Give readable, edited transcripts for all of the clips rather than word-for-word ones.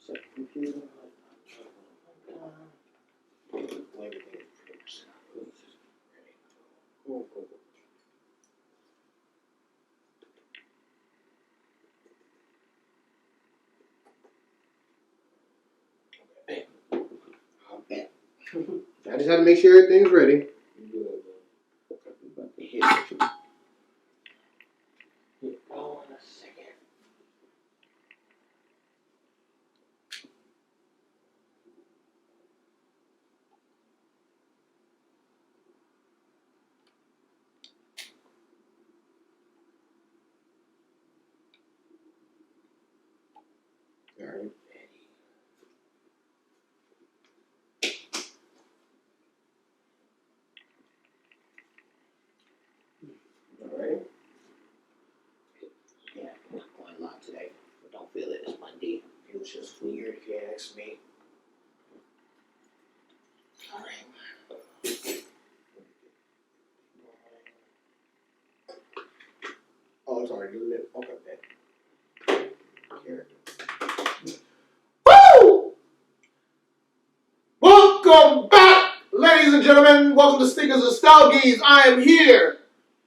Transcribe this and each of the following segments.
Set the computer. Everything is pretty much set up. Ready. Cool. Okay. I just had to make sure everything's ready. Hit go in a second. All right. All right. Yeah, I'm not going live today, but don't feel it. It's Monday. It was just weird if you ask me. All right. Oh, it's already lit. Okay. Character. Woo! Welcome back, ladies and gentlemen. Welcome to Sneakers and Stogies. I am here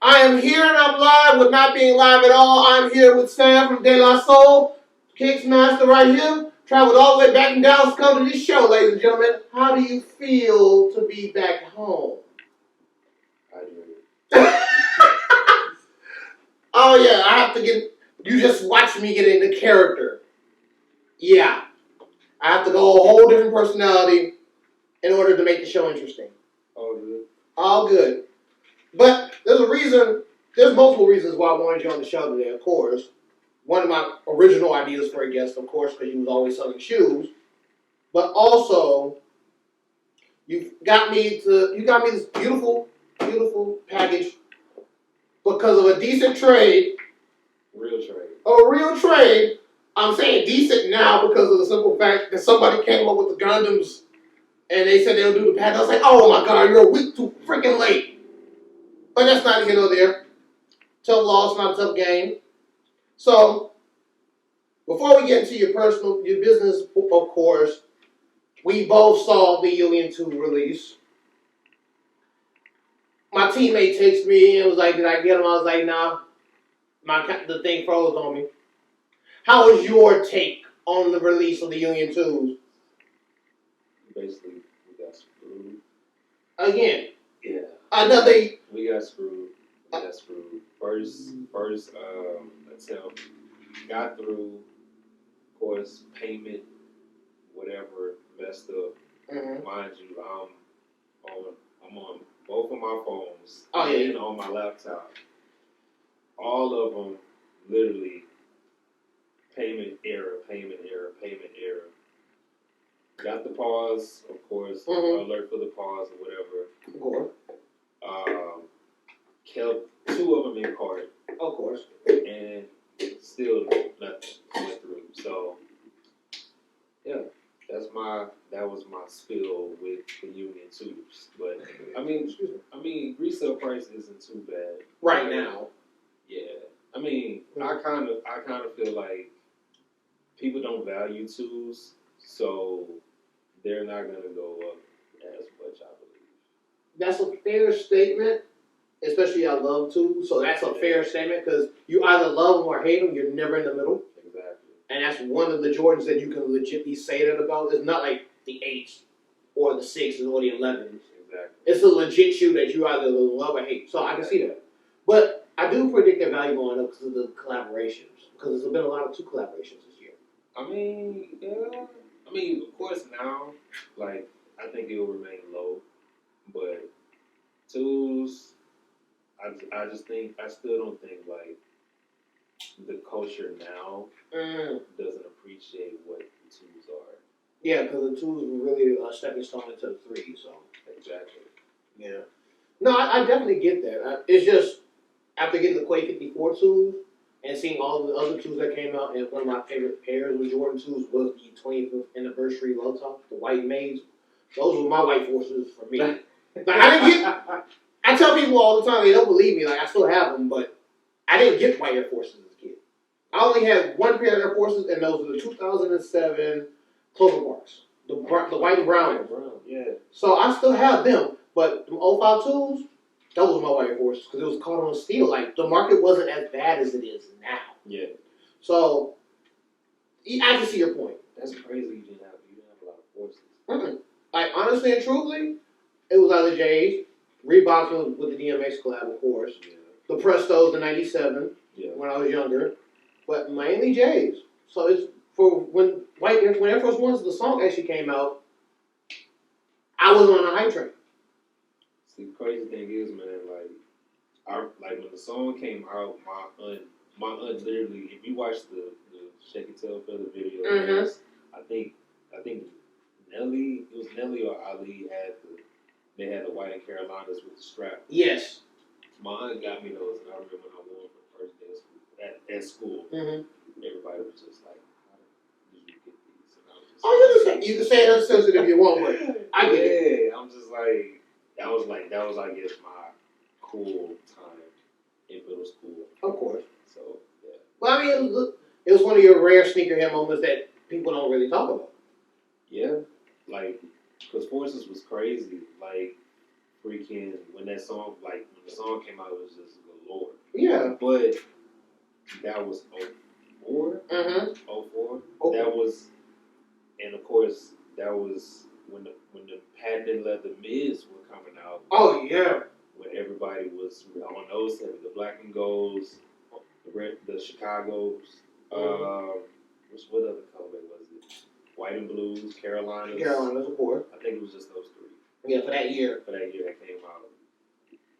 and I'm live with not being live at all. I'm here with Sam from De La Soul, Kicks Master right here. Traveled all the way back from Dallas to come to this show, ladies and gentlemen. How do you feel to be back home? Oh yeah, I have to get. You just watch me get into character. Yeah, I have to go a whole different personality in order to make the show interesting. All good. All good. But there's a reason. There's multiple reasons why I wanted you on the show today. Of course, one of my original ideas for a guest, of course, because you was always selling shoes. But also, you got me this beautiful package because of a decent trade. Real trade. A real trade. I'm saying decent now because of the simple fact that somebody came up with the Gundams and they said they'll do the pack. I was like, oh my god, you're a week too freaking late. But that's not here nor there. Tough loss, not a tough game. So, before we get into your business, of course, we both saw the Alien 2 release. My teammate texted me and was like, did I get him? I was like, nah. The thing froze on me. How was your take on the release of the Union 2s? Basically, we got screwed. Again. Yeah. Another. We got screwed. First attempt got through. Of course, payment, whatever, messed up. Mm-hmm. Mind you, I'm on both of my phones. Oh, yeah. And on my laptop. All of them, literally, payment error. Got the pause, of course, alert for the pause or whatever. Of course. Kept two of them in cart. Of course. And still nothing went through. So, yeah, that was my spill with the Union 2s. But, I mean, resale price isn't too bad. Right now. Yeah. I mean, I kind of feel like people don't value 2s, so they're not going to go up as much, I believe. That's a fair statement, especially I love 2s, so that's a fair statement because you either love them or hate them, you're never in the middle. Exactly. And that's one of the Jordans that you can legitimately say that about. It's not like the 8s or the 6s or the 11s. Exactly. It's a legit shoe that you either love or hate, so I can see that. But I do predict their value going up because of the collaborations, because there's been a lot of 2 collaborations this year. I mean, yeah. I mean, of course now, like, I think it will remain low, but 2s, I still don't think, like, the culture now doesn't appreciate what the 2s are. Yeah, because the 2s were really a stepping stone into the 3, so. Exactly. Yeah. No, I definitely get that. It's just, after getting the Quake 54 2s and seeing all the other 2s that came out, and one of my favorite pairs with Jordan 2s was the 25th anniversary low top, the white maize. Those were my white forces for me. Like, I tell people all the time, they don't believe me, like, I still have them, but I didn't get white Air Forces as a kid. I only had one pair of Air Forces, and those were the 2007 Clover Barks. The white and brown. Yeah. So I still have them, but the 052s, that was my white horse because it was caught on steel. Like the market wasn't as bad as it is now. Yeah. So I can see your point. That's crazy. You didn't have a lot of horses. Mm-hmm. Like honestly and truthfully, it was either J's, Reeboks with the DMX collab, of course. Yeah. The Prestos, the '97, when I was younger, but mainly J's. So it's for when Air Force Ones, the song actually came out. I was on a hype train. See, the crazy thing is, man, like when the song came out, my aunt literally, if you watch the Shake It Tail Feather video, Mm-hmm. I think Nelly, it was Nelly or Ali they had the white and Carolinas with the strap. Yes. My aunt got me those, and I remember when I wore them for the first day of school, at school. Mm-hmm. Everybody was just like, "How did you get these?" And I was just You can say it unsensitive if you want, but I get it. I'm just like, that was I guess my cool time in middle school. Of course. So yeah. Well, I mean, it was one of your rare sneakerhead moments that people don't really talk about. Yeah, like, cause Forces was crazy. Like, freaking when the song came out, it was just galore. Yeah. But that was 04. Mm-hmm. 04. Okay. That was, and of course, that was when the patented leather mids were coming out. Oh yeah. When everybody was on those, the black and golds, the Chicago's, what other color was it? White and blues, Carolinas. Carolinas, of course. I think it was just those three. Yeah, for that year. For that year that came out.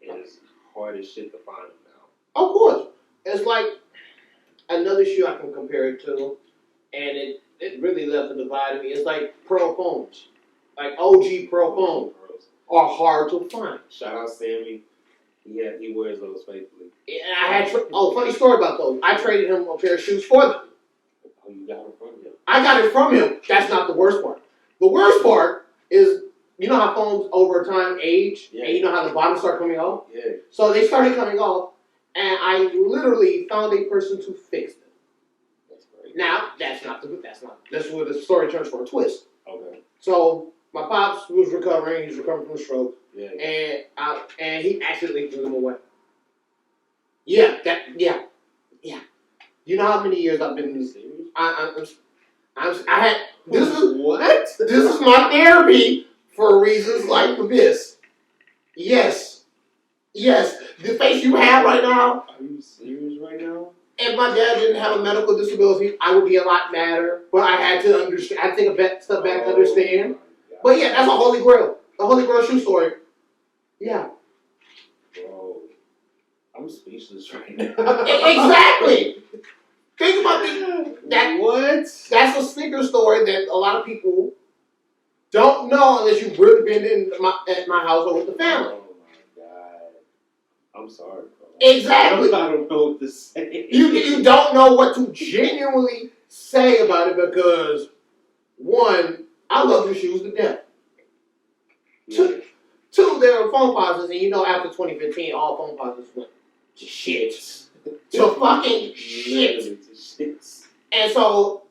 And it's hard as shit to find them now. Of course. It's like another shoe I can compare it to, and it really left a divide in me. It's like Pearl Foams. Like OG Pearl Foams are hard to find. Shout out Sammy. He wears those faithfully. And I had funny story about those. I traded him a pair of shoes for them. Oh, you got them from him? I got it from him. That's not the worst part. The worst part is, you know how foams over time age, and you know how the bottoms start coming off? Yeah. So they started coming off, and I literally found a person to fix them. That's great. Now, that's where the story turns for a twist. Okay. So my pops was recovering. He's recovering from a stroke. Yeah. And he accidentally threw them away. Yeah. You know how many years I've been in this? This is my therapy for reasons like this. Yes. The face you have right now. Are you serious right now? If my dad didn't have a medical disability, I would be a lot madder. But I had to understand. I had to take a step back to understand. But yeah, that's a holy grail. A holy grail shoe story. Yeah. Bro, I'm speechless right now. Exactly. Think about that. What? That's a sneaker story that a lot of people don't know unless you've really been at my house or with the family. Oh my god. I'm sorry, bro. Exactly. I don't know what to say. You don't know what to genuinely say about it because, one, I love your shoes to death. Yeah. Two, there are phone posits, and you know after 2015, all phone posits went to shit. To fucking shit. And so,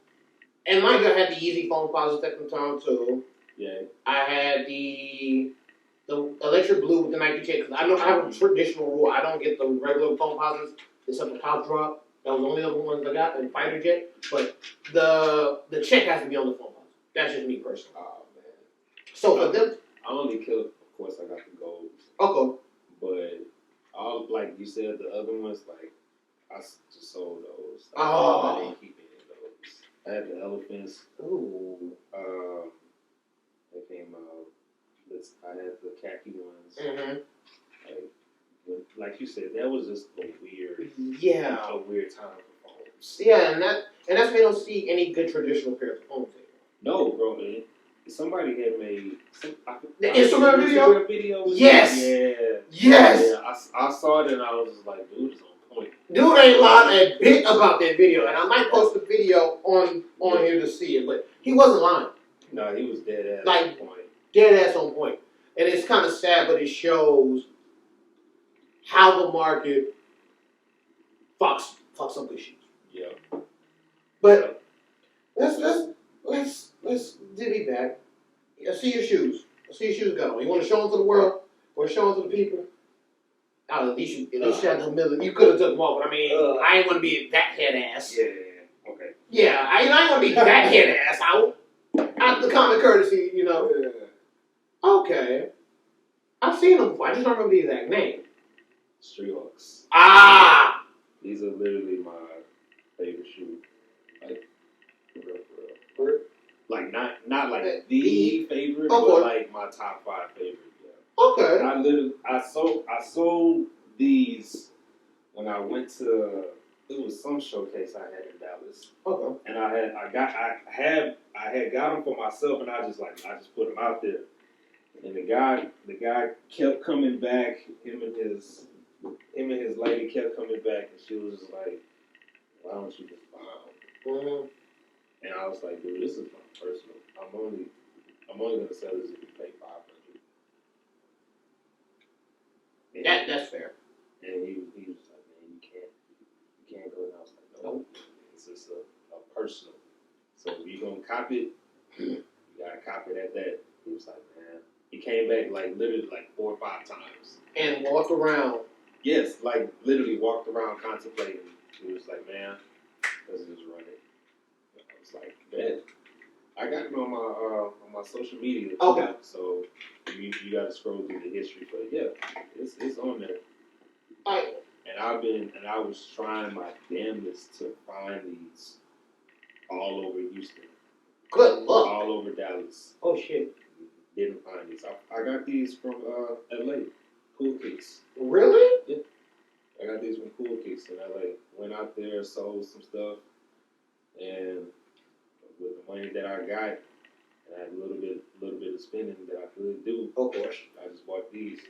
and mind you, I had the Yeezy phone posits at the time too. Yeah. I had the electric blue with the Nike check. I know I have a traditional rule. I don't get the regular phone posits except for Top Drop. That was the only other ones I got, and Fighter Jet. But the check has to be on the phone posit. That's just me personally. Oh man. So for them, I only killed. Of course, I got the golds. okay. But all like you said, the other ones like I just sold those. Oh. I didn't keep any of those. I had the elephants. Ooh. That came out. I had the khaki ones. Mm-hmm. Like you said, that was just a weird time for phones. Yeah, and that's why you don't see any good traditional pairs of phones anymore. No, bro, man. Somebody had made The Instagram video? video. Yes. Yeah. Yes. Yeah, I saw it and I was just like, dude, it's on point. Dude ain't lying a bit about that video, and I might post the video on here to see it, but he wasn't lying. No, he was dead ass Like, on point. Dead ass on point. And it's kind of sad, but it shows how the market fucks up good shoes. Yeah. But let's see your shoes. Let's see your shoes go. You want to show them to the world or show them to the people? Oh, at least you had the middle. You could have took them off, but I mean, I ain't want to be that head ass. Yeah. Okay. Yeah, I ain't want to be that head ass out. Out the common courtesy, you know. Yeah. Okay. I've seen them before. I just don't remember the exact name. Streethawks. Ah! These are literally my favorite shoe. Like, for real. Like, not like the favorite, but like my top 5 favorite. Yeah. Okay. I sold these when I went to, it was some showcase I had in Dallas. Okay. And I had got them for myself, and I just put them out there. And the guy kept coming back. Him and his lady kept coming back, and she was just like, "Why don't you just buy them?" Mm-hmm. And I was like, "Dude, this is my personal. I'm only gonna sell this if you pay $500." That's fair. And he was like, "Man, you can't go." And I was like, "Nope, it's just a personal. So if you gonna cop it, you gotta cop it at that." He was like, "Man." He came back like literally like 4 or 5 times. And walk around. Yes, like literally walked around contemplating. He was like, "Man, let's just run it." I was like, "Bet." I got it on my social media too. Okay. So you gotta scroll through the history, but yeah, it's on there. Alright. And I was trying my damnedest to find these all over Houston. Good luck. All over Dallas. Oh shit. Didn't find these. I got these from LA. Cool Kicks. Really? Yeah. I got these from Cool Kicks in LA. Went out there, sold some stuff, and with the money that I got, and I had a little bit of spending that I could do. Of course. I just bought these.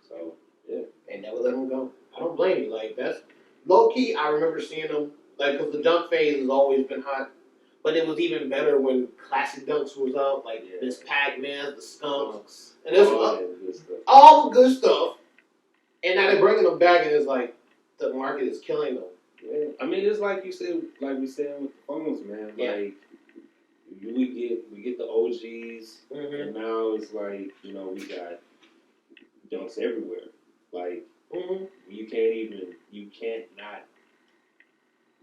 So yeah. And never let them go. I don't blame you. Like that's low key. I remember seeing them like because the dunk phase has always been hot, but it was even better when classic dunks was up. Like this Pac-Man, the Skunks, and this all the good stuff. And now they're bringing them back, and it's like the market is killing them. Yeah. I mean, it's like you said, like we said with the phones, man. Yeah. Like we get the OGs, Mm-hmm. and now it's like we got dunks everywhere. Like you can't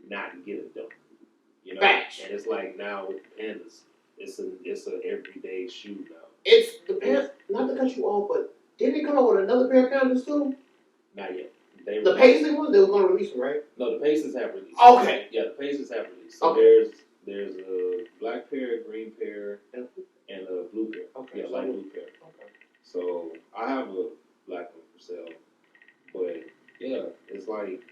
not get a dunk. Facts. And it's like now with the Pandas, it's a everyday shoe now. It's the pants. Not to cut you off, but didn't they come out with another pair of Pandas too? Not yet. The Paisley ones, they were going to release them, right? No, the Pacers have released. Okay. Yeah, the Pacers have released. So Okay. there's a black pair, a green pair, and a blue pair. Okay. Yeah, light blue pair. Okay. So I have a black one for sale, but yeah, it's like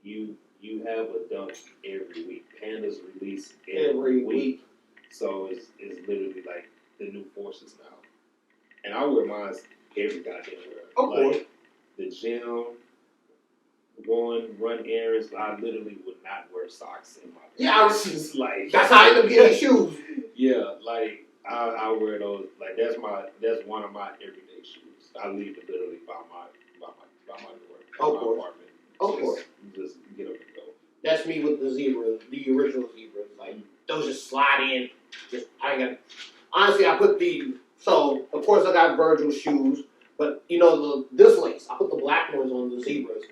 you have a dunk every week. Pandas release every week, so it's literally like the new forces now. And I wear mine every goddamn where. Of course. The gym, run errands. I literally would not wear socks in my pants. Yeah, I was just like that's how I end up getting shoes. Yeah, like I wear those. Like that's one of my everyday shoes. I leave it literally by my door. Of course. Apartment. Of course. Just get up and go. That's me with the zebras, the original zebras. Like those just slide in. Honestly, I put so of course I got Virgil shoes, but this lace. I put the black ones on the zebras.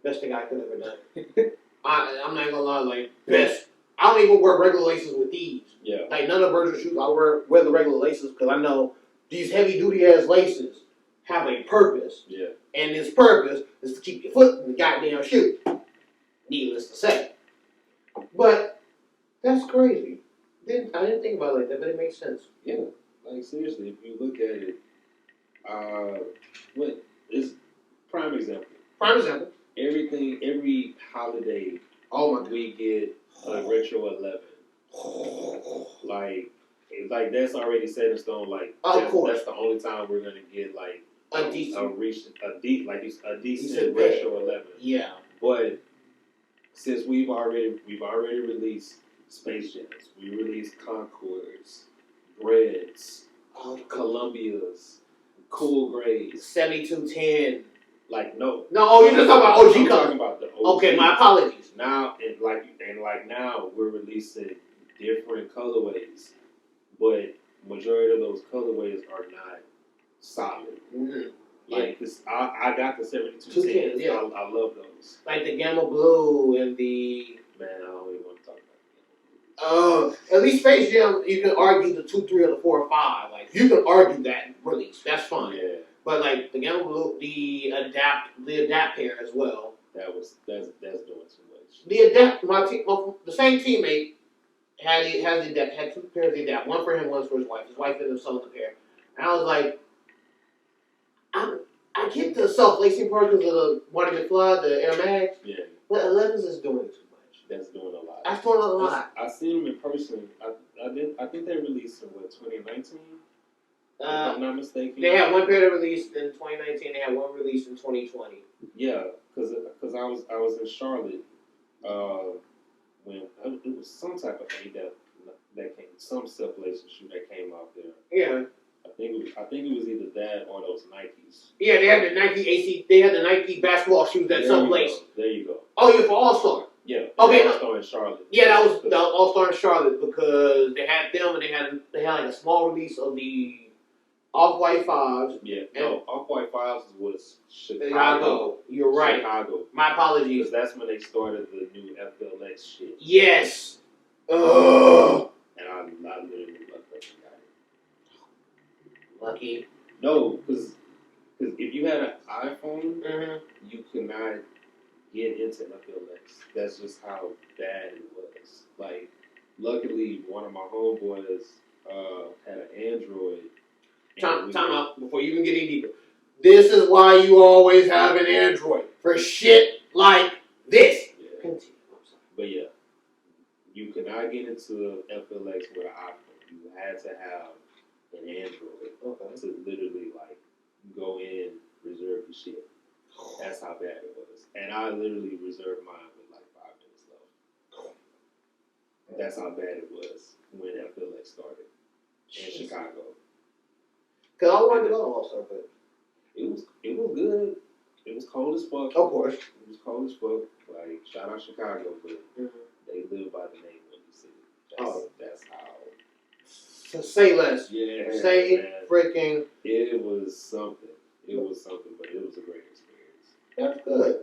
Best thing I could have ever done. I'm not gonna lie, like best. I don't even wear regular laces with these. Yeah. Like none of Virgil shoes, I wear the regular laces because I know these heavy duty ass laces have a purpose. Yeah. And this purpose is to keep your foot in the goddamn shoe. Needless to say. But that's crazy. I didn't think about it like that, but it makes sense. Yeah. Like seriously, if you look at it, what is prime example? Prime example. Every holiday, we get a retro 11. Like that's already set in stone. Like that's the only time we're gonna get like a decent retro 11. Yeah. But since we've already released Space Jams, we released Concords, Breads, Columbias, Cool Grays, 7210. Like no, you're just talking about OG I'm colors. talking about the OG. Okay, my apologies. Now now we're releasing different colorways, but majority of those colorways are not solid. Mm-hmm. Like this, I got the 72 210s, tens. yeah. I love those. Like the Gamma Blue and the. Man, I don't even want to talk about it. At least Space Jam, you can argue the 2, 3, or the 4 or 5. Like you can argue that release. That's fine. Yeah, But like the Gamma Blue, the adapt pair as well. that's doing too much. The adapt, the same teammate had 2 pairs of the adapt. One for him, one for his wife. His wife ended up selling the pair. And I was like, I get the self-lacing part because of the One That Fly, the Air Max. Yeah, But 11s is doing too much. that's doing a lot. That's doing a lot. I seen them in person. I think they released in 2019. If I'm not mistaken. They had one pair that released in 2019. They had one released in 2020. Yeah, because I was in Charlotte when it was some type of that came, some self-lacing shoe that came out there. Yeah. I think it was either that or those Nikes. Yeah, they had the Nike AC. They had the Nike basketball shoes that self-laced. There you go. Oh, yeah, for All-Star. Yeah. Okay. All-Star in Charlotte. Yeah, that was the All-Star in Charlotte because they had them and they had like a small release of the Off-White 5s. Yeah. No, Off-White 5s was Chicago. Chicago. You're right. Chicago. My apologies. Because that's when they started the new FLX shit. Yes. Ugh. And I literally loved that guy. Lucky. No, because if you had an iPhone, Mm-hmm. you could not get into FLX. That's just how bad it was. Like, luckily, one of my homeboys had an Android. Time out before you even get any deeper. This is why you always have an Android for shit like this. Yeah. Continue. I'm sorry. But yeah, you could not get into FLX with an iPhone. You had to have an Android to literally like go in, reserve your shit. That's how bad it was. And I literally reserved mine with like 5 minutes left. That's how bad it was when FLX started in Chicago. Because I wanted to go to All-Star, but It was good. It was cold as fuck. of course. It was cold as fuck. Like, shout out Chicago, but they live by the name Windy City. That's how. So say less. Yeah. Say man. freaking. It was something. It was something, but it was a great experience. That's good.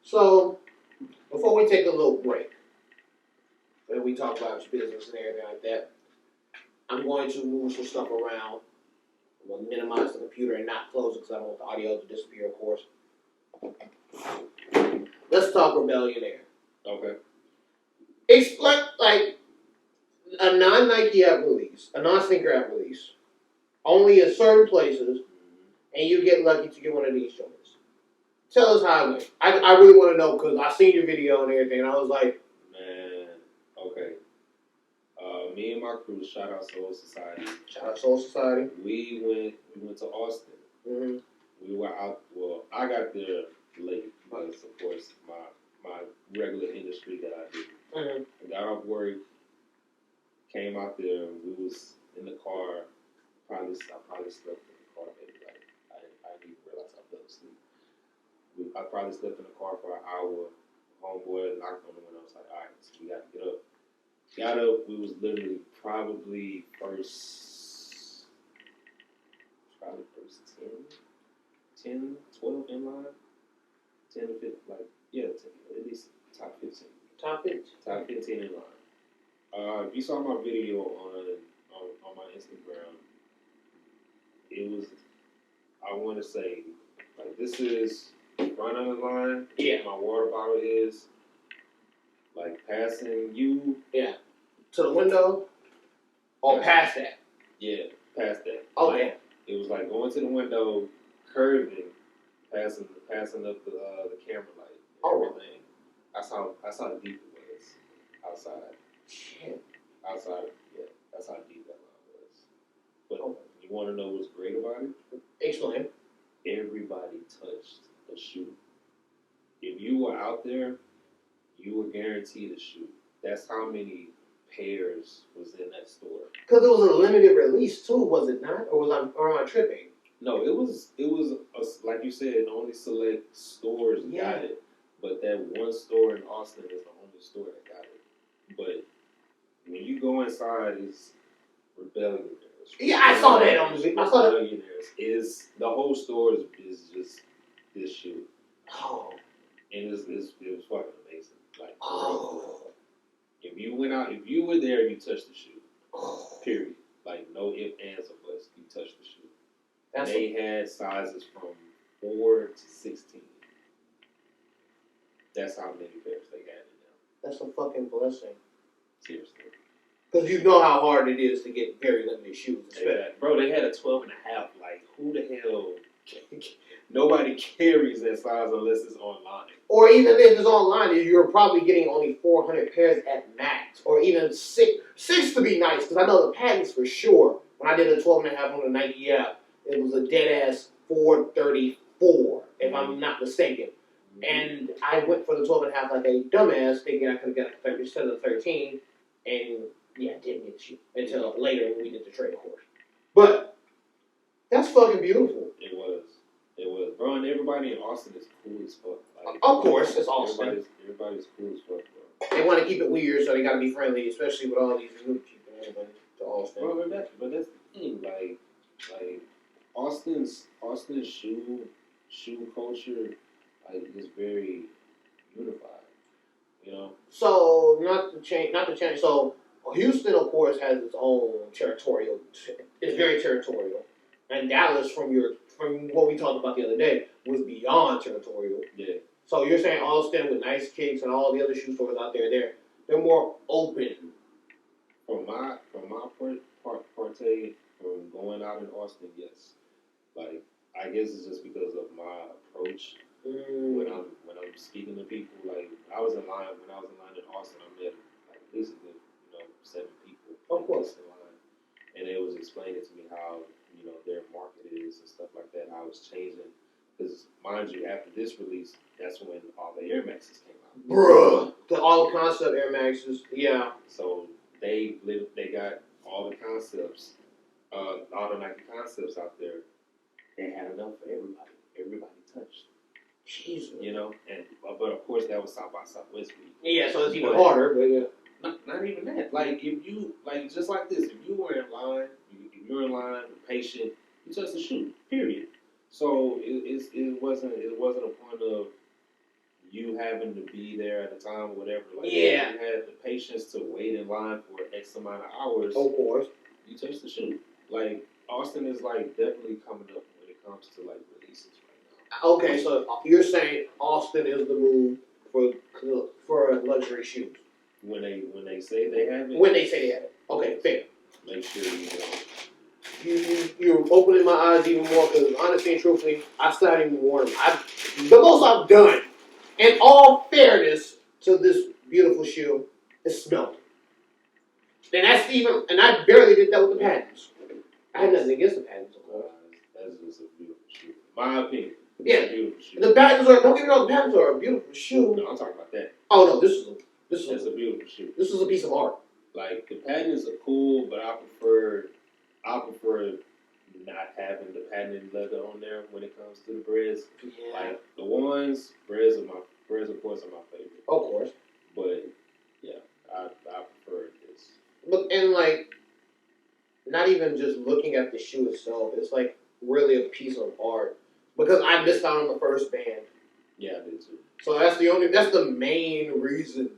So, before we take a little break, and we talk about your business and everything like that, I'm going to move some stuff around. I'm going to minimize the computer and not close it because I don't want the audio to disappear, of course. Let's talk Rebellion Air. Okay. Explain, like, a non-Nike app release, a non-sneaker app release, only in certain places, and you get lucky to get one of these joints. Tell us how it went. I really want to know because I seen your video and everything, and I was like, Man, okay. Me and my crew, shout out Soul Society. shout out Soul Society. We went to Austin. Mm-hmm. We were out. Well, I got there late because, of course, my regular industry that I do. Mm-hmm. I got off work, came out there. We was in the car. I probably slept in the car maybe like I didn't even realize I fell asleep. I probably slept in the car for an hour. Homeboy knocked on the window. I was like, all right, so we got to get up. Got up. We was literally probably first 10, 12 in line. 10 to 15, like, yeah, 10, at least top 15. Top 15. Top 15 in line. If you saw my video on my Instagram, it was, I want to say, like, this is front of the line. Yeah. My water bottle is, like, passing you. Yeah. To the window? Or past that? Yeah, past that. Okay. Like, it was like going to the window, curving, passing up the camera light. Oh. Everything. That's how deep it was outside. Shit. Outside, yeah, that's how deep that line was. But you want to know what's great about it? Explain. Everybody touched a shoe. If you were out there, you were guaranteed a shoe. That's how many pairs was in that store. Because it was a limited release too, was it not? Or am I tripping? No, it was like you said, only select stores got it. But that one store in Austin is the only store that got it. But when you go inside, it's Rebellion. Yeah, I saw that on the. I saw that. Millionaires is the whole store is just this shoe, Oh. and it was fucking amazing. Like, Oh. if you went out, if you were there, you touched the shoe. Oh. Period. Like no ifs, ands, or buts. You touched the shoe. That's They had sizes from 4 to 16. That's how many pairs they got in them. that's a fucking blessing. Seriously. Because you know how hard it is to get very limited shoes. Bro, they had a 12 and a half. Like, who the hell? Nobody carries that size unless it's online. Or even if it's online, you're probably getting only 400 pairs at max. Or even six to be nice. Because I know the patents for sure. When I did a 12 and a half on the Nike app, it was a dead ass 434, if I'm not mistaken. And I went for the 12 and a half like a dumbass, thinking I could have got instead of 13. And yeah, I didn't get the shoe until later when we did the trade course. But that's fucking beautiful. It was, bro. And everybody in Austin is cool as fuck. Like, of course, it's Austin. Everybody's cool as fuck, bro. They want to keep it weird, so they got to be friendly, especially with all these new people moving to Austin. Bro, but that's the thing. Like Austin's shoe culture, like, is very unified. You know. So not to change. So Houston, of course, has its own territorial. It's very territorial, and Dallas, from what we talked about the other day, was beyond territorial. Yeah. So you're saying Austin with Nice Kicks and all the other shoe stores out there, they're more open. From my parte, from going out in Austin, yes. Like, I guess it's just because of my approach when I'm speaking to people. Like, when I was in line in Austin, I met like at least a good, 7 people. Of course. In line, and it was explaining to me how their market is and stuff like that, how it's changing. Because mind you, after this release, that's when all the Air Maxes came out. Bruh, all the concept Air Maxes, yeah. So they got all the concepts, all the Nike concepts out there. They had enough for everybody. Everybody touched. Jesus. And but of course that was South by Southwest week. Yeah, so it's even harder, but yeah. Not even that. Like, if you, like, just like this, if you were in line, if you're in line, patient, you touch the shoe. Period. So it wasn't a point of you having to be there at the time or whatever. Like, yeah. You had the patience to wait in line for X amount of hours. Of course. You touch the shoe. Like, Austin is, like, definitely coming up when it comes to, like, releases right now. Okay, so you're saying Austin is the move for luxury shoes. When they say they have it. When they say they have it. Okay, fair. Make sure you know. You're opening my eyes even more because honestly and truthfully, I still haven't even worn them. The most I've done, in all fairness to this beautiful shoe, is smell it. And I barely did that with the patents. I had nothing against the patents, of course. That's just a beautiful shoe. My opinion. Yeah. It's a beautiful shoe. The patents are, don't get me wrong, the patents are a beautiful shoe. No, I'm talking about that. Oh no, this is a beautiful shoe. This is a piece of art. Like, the patents are cool, but I prefer not having the patented leather on there when it comes to the breads. Yeah. Like, the breads of course are my favorite. Of course. But yeah, I prefer this. But and like, not even just looking at the shoe itself, it's like really a piece of art. Because I missed out on the first band. Yeah, I did too. So that's the main reason.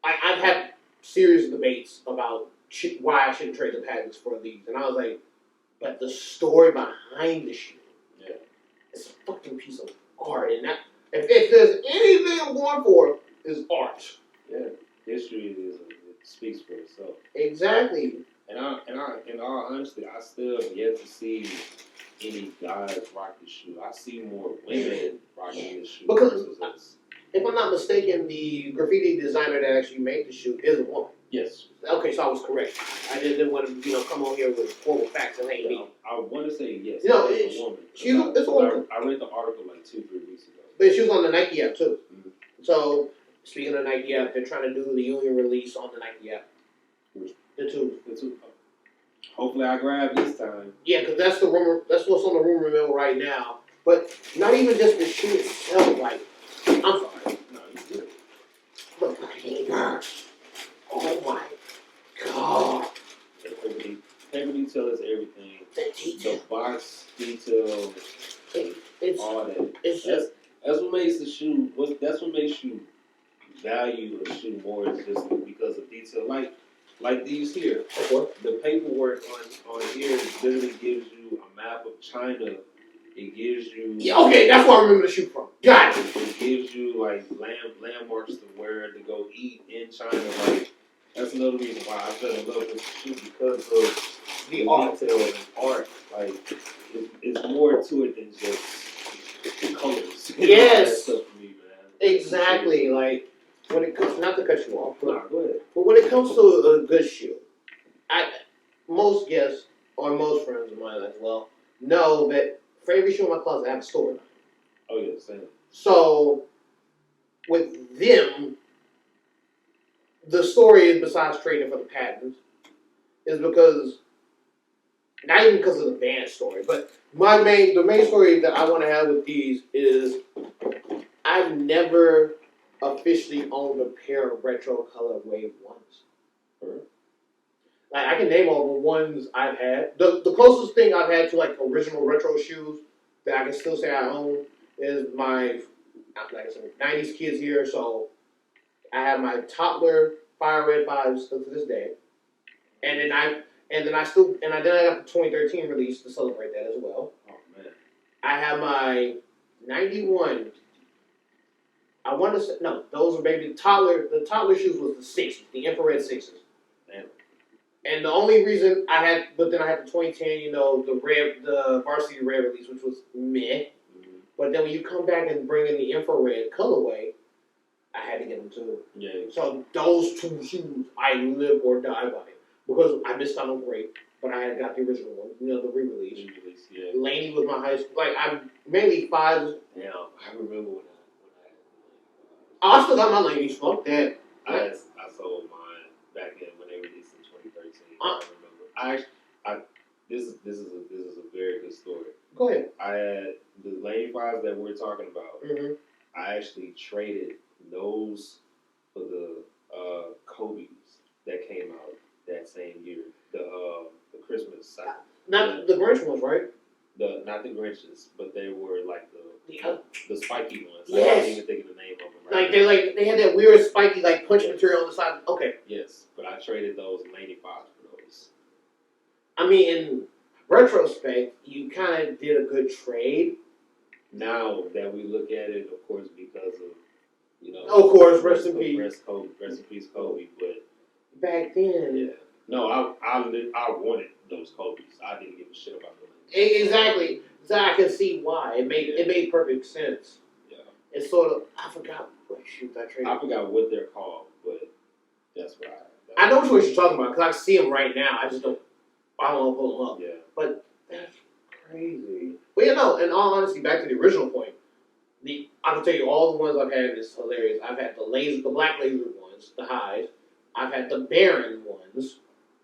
I've had serious debates about why I shouldn't trade the patents for these. And I was like, but the story behind the shoe, it's a fucking piece of art. And that, if there's anything I'm going for, is art. Yeah, history it speaks for itself. Exactly. And in all honesty, I still have yet to see any guys rock this shoe. I see more women rocking this shoe versus us. If I'm not mistaken, the graffiti designer that actually made the shoe is a woman. Yes. Okay, so I was correct. I just didn't want to, come on here with horrible facts and ain't me. I want to say yes. No, it's a woman. It's a woman. I read the article like 2-3 weeks ago. But she was on the Nike app too. Mm-hmm. So speaking of Nike app, they're trying to do the union release on the Nike app. The two. Hopefully I grab this time. Yeah, because that's the rumor. That's what's on the rumor mill right now. But not even just the shoe itself. Like, I'm sorry. No, you good. But the paper. Oh my god. The paper detail is everything. The detail. The box detail, It's all that. it's just That's what makes the shoe. That's what makes you value a shoe more is just because of detail. Like these here. The paperwork on here literally gives you a map of China. It gives you. Yeah, okay, that's where I remember the shoe from. Got it. It gives you like landmarks to where to go eat in China. Like that's another reason why I fell in love with the shoe because of the detail and art. Like it's more to it than just colors. Yes. That stuff for me, man. Exactly. Like when it comes, not to cut you off, Nah, go ahead. but when it comes to a good shoe, most guests or most friends of mine as well know that for every shoe in my closet, I have a store. Oh yeah, same. So with them, the story is besides trading for the patents, is because not even because of the band story, but the main story that I want to have with these is I've never officially owned a pair of retro color wave ones. Like I can name all the ones I've had. The closest thing I've had to like original retro shoes that I can still say I own is my like I said 90s kids here. So I have my Toddler Fire Red 5 still to this day, and then I got the 2013 release to celebrate that as well. Oh man. I have my 91. I want to say no, those are maybe Toddler. The Toddler shoes was the sixes, the infrared sixes. Damn. And the only reason I had the 2010, the varsity red release, which was meh. Mm-hmm. But then when you come back and bring in the infrared colorway, I had to get them too. Yeah. So those two shoes, I live or die by it because I missed out on great, but I had got the original one, the re-release. Yeah. Laney was my high school. Like I'm mainly fives. Yeah, I remember when I still got my Laney's. Fuck that. I sold mine back in when they released in 2013. I remember. This is a very good story. Go ahead. I had the Lane 5s that we're talking about. Mm-hmm. I actually traded those for the Kobe's that came out that same year. The Christmas. Not the Grinch ones, right? Not the Grinches, but they were like the spiky ones. Yes. I can't even think of the name of them. Right They had that weird spiky like punch material on the side. Okay. Yes, but I traded those 95 for those. I mean, in retrospect, you kind of did a good trade. Now that we look at it, of course, because of Of course, rest in peace. Rest in peace, Kobe. But Back then, yeah, no, I wanted those Kobe's. I didn't give a shit about them. Exactly. So I can see why it made perfect sense. Yeah. It's sort of I forgot what shoes I traded. I forgot what they're called, but that's what I know what you're talking about because I see them right now. I don't want to pull them up. Yeah. But that's crazy. But in all honesty, back to the original point. I can tell you all the ones I've had is hilarious. I've had the black laser ones, the highs. I've had the Baron ones,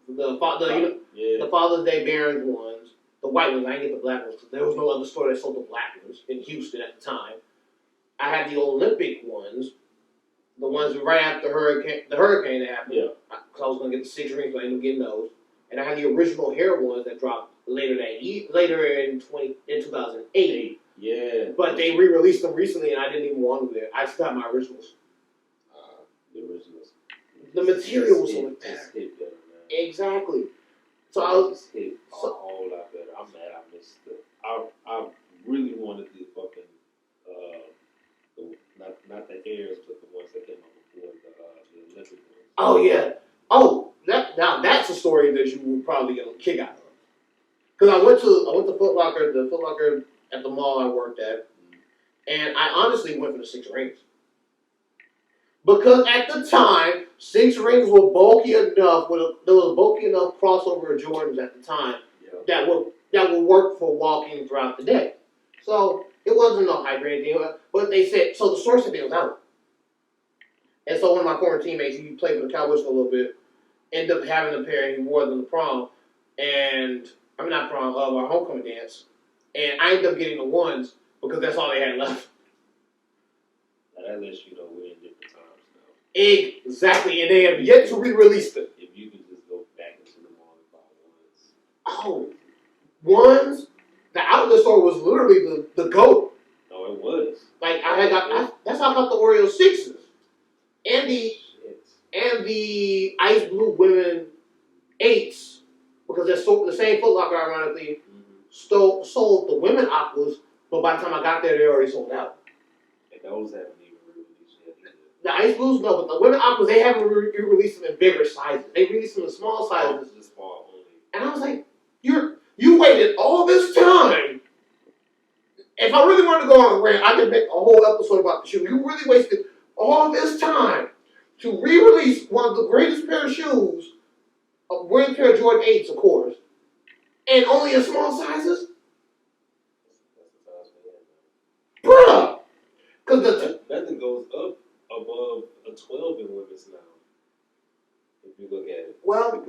the Father's Day Baron ones, the white ones. I didn't get the black ones because there was no other store that sold the black ones in Houston at the time. I had the Olympic ones, the ones right after the hurricane that happened. Yeah. Because I was gonna get the 6 rings, but I ended up getting those. And I had the original hair ones that dropped later in 2008. Yeah. But they re-released them recently, and I didn't even want them there. I just got my originals. The originals. The material was so much better. better. Hit better, man. Exactly. So I was hit a whole lot better. I'm mad I missed it. I really wanted the fucking not the airs, but the ones that came out before the Olympic ones. Oh yeah. Oh, that's a story that you would probably get a kick out of. Because I went to Foot Locker, the Foot Locker at the mall I worked at, and I honestly went for the 6 rings. Because at the time, 6 rings were bulky enough. There was a bulky enough crossover of Jordans at the time that would work for walking throughout the day. So it wasn't no hype or anything. But they said so. The store said it was out. And so one of my former teammates, he played for the Cowboys for a little bit, ended up having a pair, and he wore them to prom. And not prom, our homecoming dance. And I ended up getting the ones because that's all they had left. That lets you know we're in different times now. Exactly, and they have yet to re-release them. If you can just go back into the mall and buy ones. Oh, ones. The outlet store was literally the GOAT. No, it was. Like that's how I got the Oreo 6s. And the ice blue women 8s. Because they're the same Foot Locker, ironically, sold the women aquas, but by the time I got there, they already sold out. And those haven't even released yet either. The ice blues, no, but the women aquas, they haven't released them in bigger sizes. They released them in small sizes. Just small only. And I was like, you waited all this time. If I really wanted to go on a rant, I could make a whole episode about the shoe. You really wasted all this time to re-release one of the greatest pair of shoes, a great pair of Jordan 8s, of course, and only in small sizes? That's the size we have now. Bruh! Because Nothing goes up above a 12 in women's now. If you look at it. well,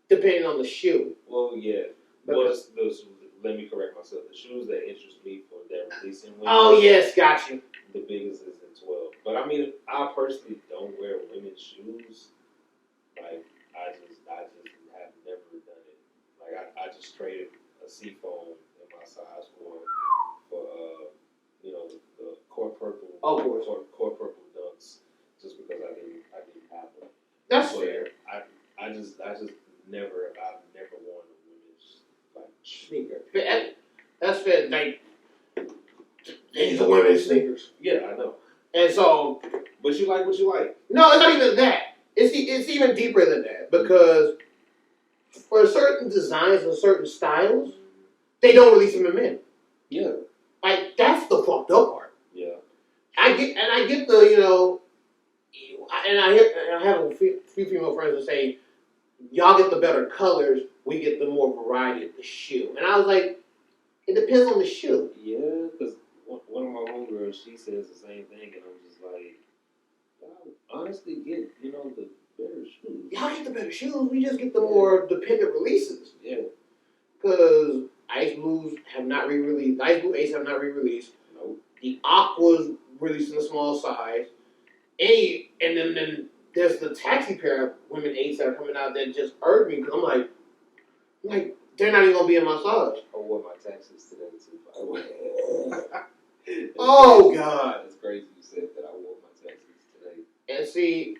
depending on the shoe. Well, yeah. Because, Let me correct myself. The shoes that interest me for their releasing women. oh, yes, got you. The biggest is in 12. But I mean, I personally don't wear women's shoes. Like, I just have never done it. Like, I just traded a seafoam in my size for the court purple. Oh, of course. Court purple dunks, just because I didn't have them. That's But fair. I've never worn a women's like Sneaker. That's fair. Like, these are women's sneakers. Yeah, I know. And so, But you like what you like. no, it's not even that. It's even deeper than that. Because for certain designs and certain styles, they don't release them in men. Yeah. Like, that's the fucked up part. Yeah. I get the, and I have a few female friends that say, y'all get the better colors, we get the more variety of the shoe. And I was like, it depends on the shoe. Yeah, because one of my homegirls, she says the same thing, and I'm just like, y'all honestly get, the better shoes. Y'all get the better shoes, we just get the more dependent releases. Yeah. Because Ice Blues have not re-released, Ice Blue 8s have not re-released. Nope. The Aquas released in a small size. And then there's the taxi pair of women 8s that are coming out that just irked me because I'm like, they're not even gonna be in my size. I wore my taxes today too, by the way. Oh God! It's crazy you said that I wore my taxes today. And see,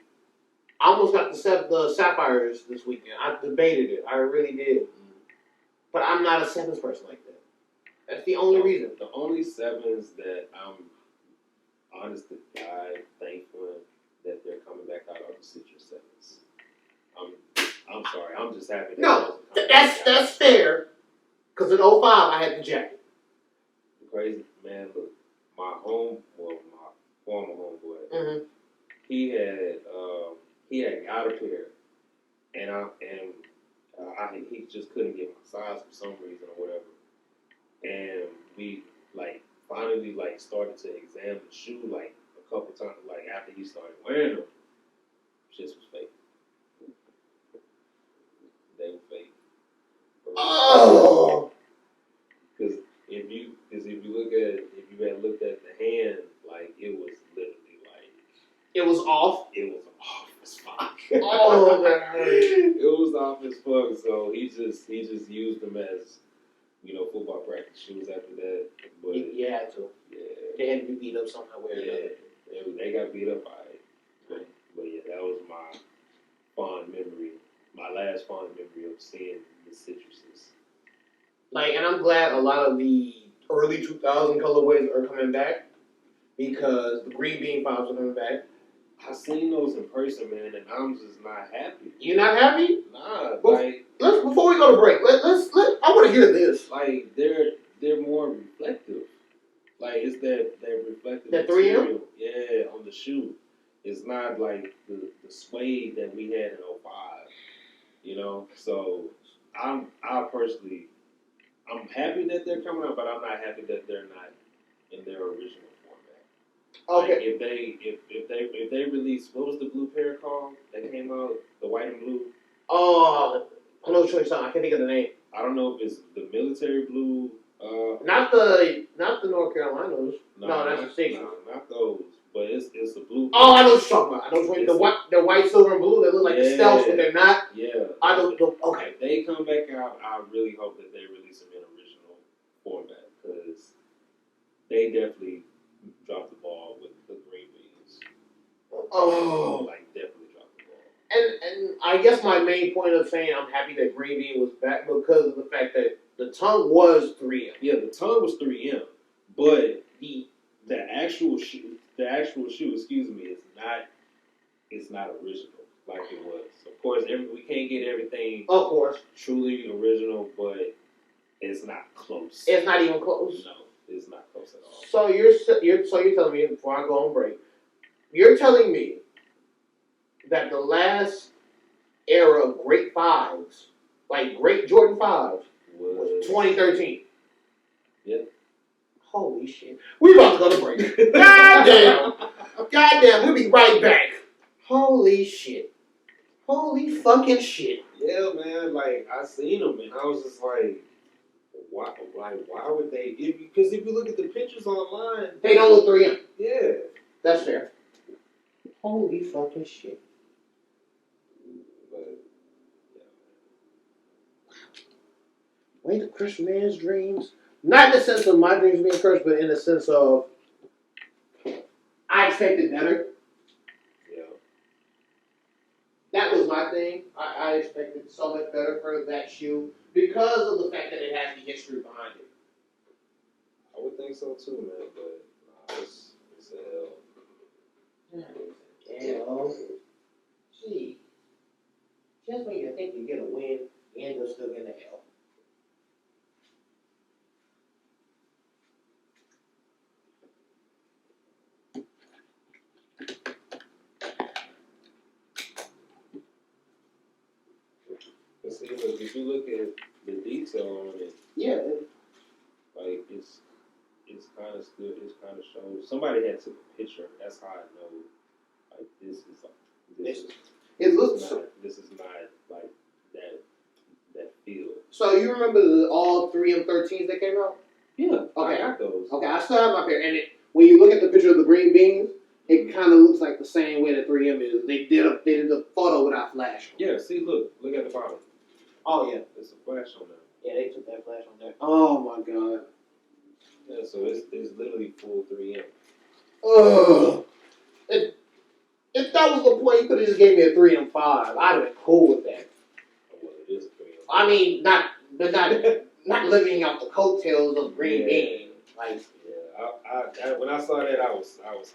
I almost got the Sapphires this weekend. I debated it. I really did. But I'm not a sevens person like that. That's the only reason. The only sevens that I'm honest to God thankful that they're coming back out are the Citrus Sevens. I'm sorry. I'm just happy. No, that's fair. Because in 05, I had the jacket. The crazy man, look, my former homeboy, Mm-hmm. he had got a pair, and he just couldn't get my size for some reason or whatever, and we finally started to examine the shoe a couple times after he started wearing them. Shit was fake. They were fake. Oh! Because if you had looked at the hand, it was literally It was off. it was off as fuck. Oh, that hurt. It was off as fuck. So he just used them as football practice shoes after that. But You had to. yeah, They had to be beat up somehow. they got beat up. But yeah, that was my fond memory. My last fond memory of seeing the citruses. And I'm glad a lot of the early 2000 colorways are coming back because the green bean fives are coming back. I seen those in person, man, and I'm just not happy. You not happy? Nah, Let's before we go to break. I want to hear this. They're more reflective. It's that reflective That 3M? material. Yeah, on the shoe. It's not like the suede that we had in 05. So I'm happy that they're coming out, but I'm not happy that they're not in their original format. Okay. If they release, what was the blue pair called that came out, the white and blue? Oh, I know what you're talking. I can't think of the name. I don't know if it's the military blue. Not the North Carolinas. No, that's the Sixers. No, not those. but it's a blue. Oh, I know what you're talking about. I know the white, silver, and blue. They look like the stealths, but they're not. Yeah. I don't. Okay. If they come back out, I really hope that they release them in original format because they definitely dropped the ball with the green beans. Oh. Like definitely dropped the ball. And I guess my main point of saying I'm happy that green bean was back because of the fact that the tongue was 3M. Yeah, the tongue was 3M, but the actual shoe, excuse me, it's not original like it was. Of course, we can't get everything. Of course, truly original, but it's not close. It's not even close. No, it's not close at all. So you're telling me before I go on break, you're telling me that the last era of great fives, like great Jordan 5s, was 2013. Yeah. Holy shit. We about to go to break. Goddamn, we'll be right back. Holy shit. Holy fucking shit. Yeah, man, like, I seen them, and I was just like, why would they? Because if you look at the pictures online, they don't look 3M. Yeah. That's fair. Holy fucking shit. But, Way to crush man's dreams. Not in the sense of my dreams being crushed, but in the sense of I expected better. Yeah. That was my thing. I expected so much better for that shoe because of the fact that it has the history behind it. I would think so too, man, but it's a L. L. Gee. Just when you think you get a win, you end up still getting an L. See, look, if you look at the detail on it, Yeah. like it's kind of still, it's kind of shows. Somebody had took a picture. That's how I know. Like this is not like that feel. So you remember all 3M13s that came out? Yeah. Okay. I got those. Okay, I still have my pair, and when you look at the picture of the green beans, it kind of looks like the same way that 3M is. They did a photo without flash. Yeah. See, look at the bottom. Oh yeah, There's a flash on there. yeah, they took that flash on there. Oh my god. Yeah. So it's literally full 3M. Ugh. If that was the point, you could have just gave me a 3M5. I'd have been cool with that. Well, it is a 3M. I mean, not living out the coattails of green bean. Like, yeah, I when I saw that, I was highly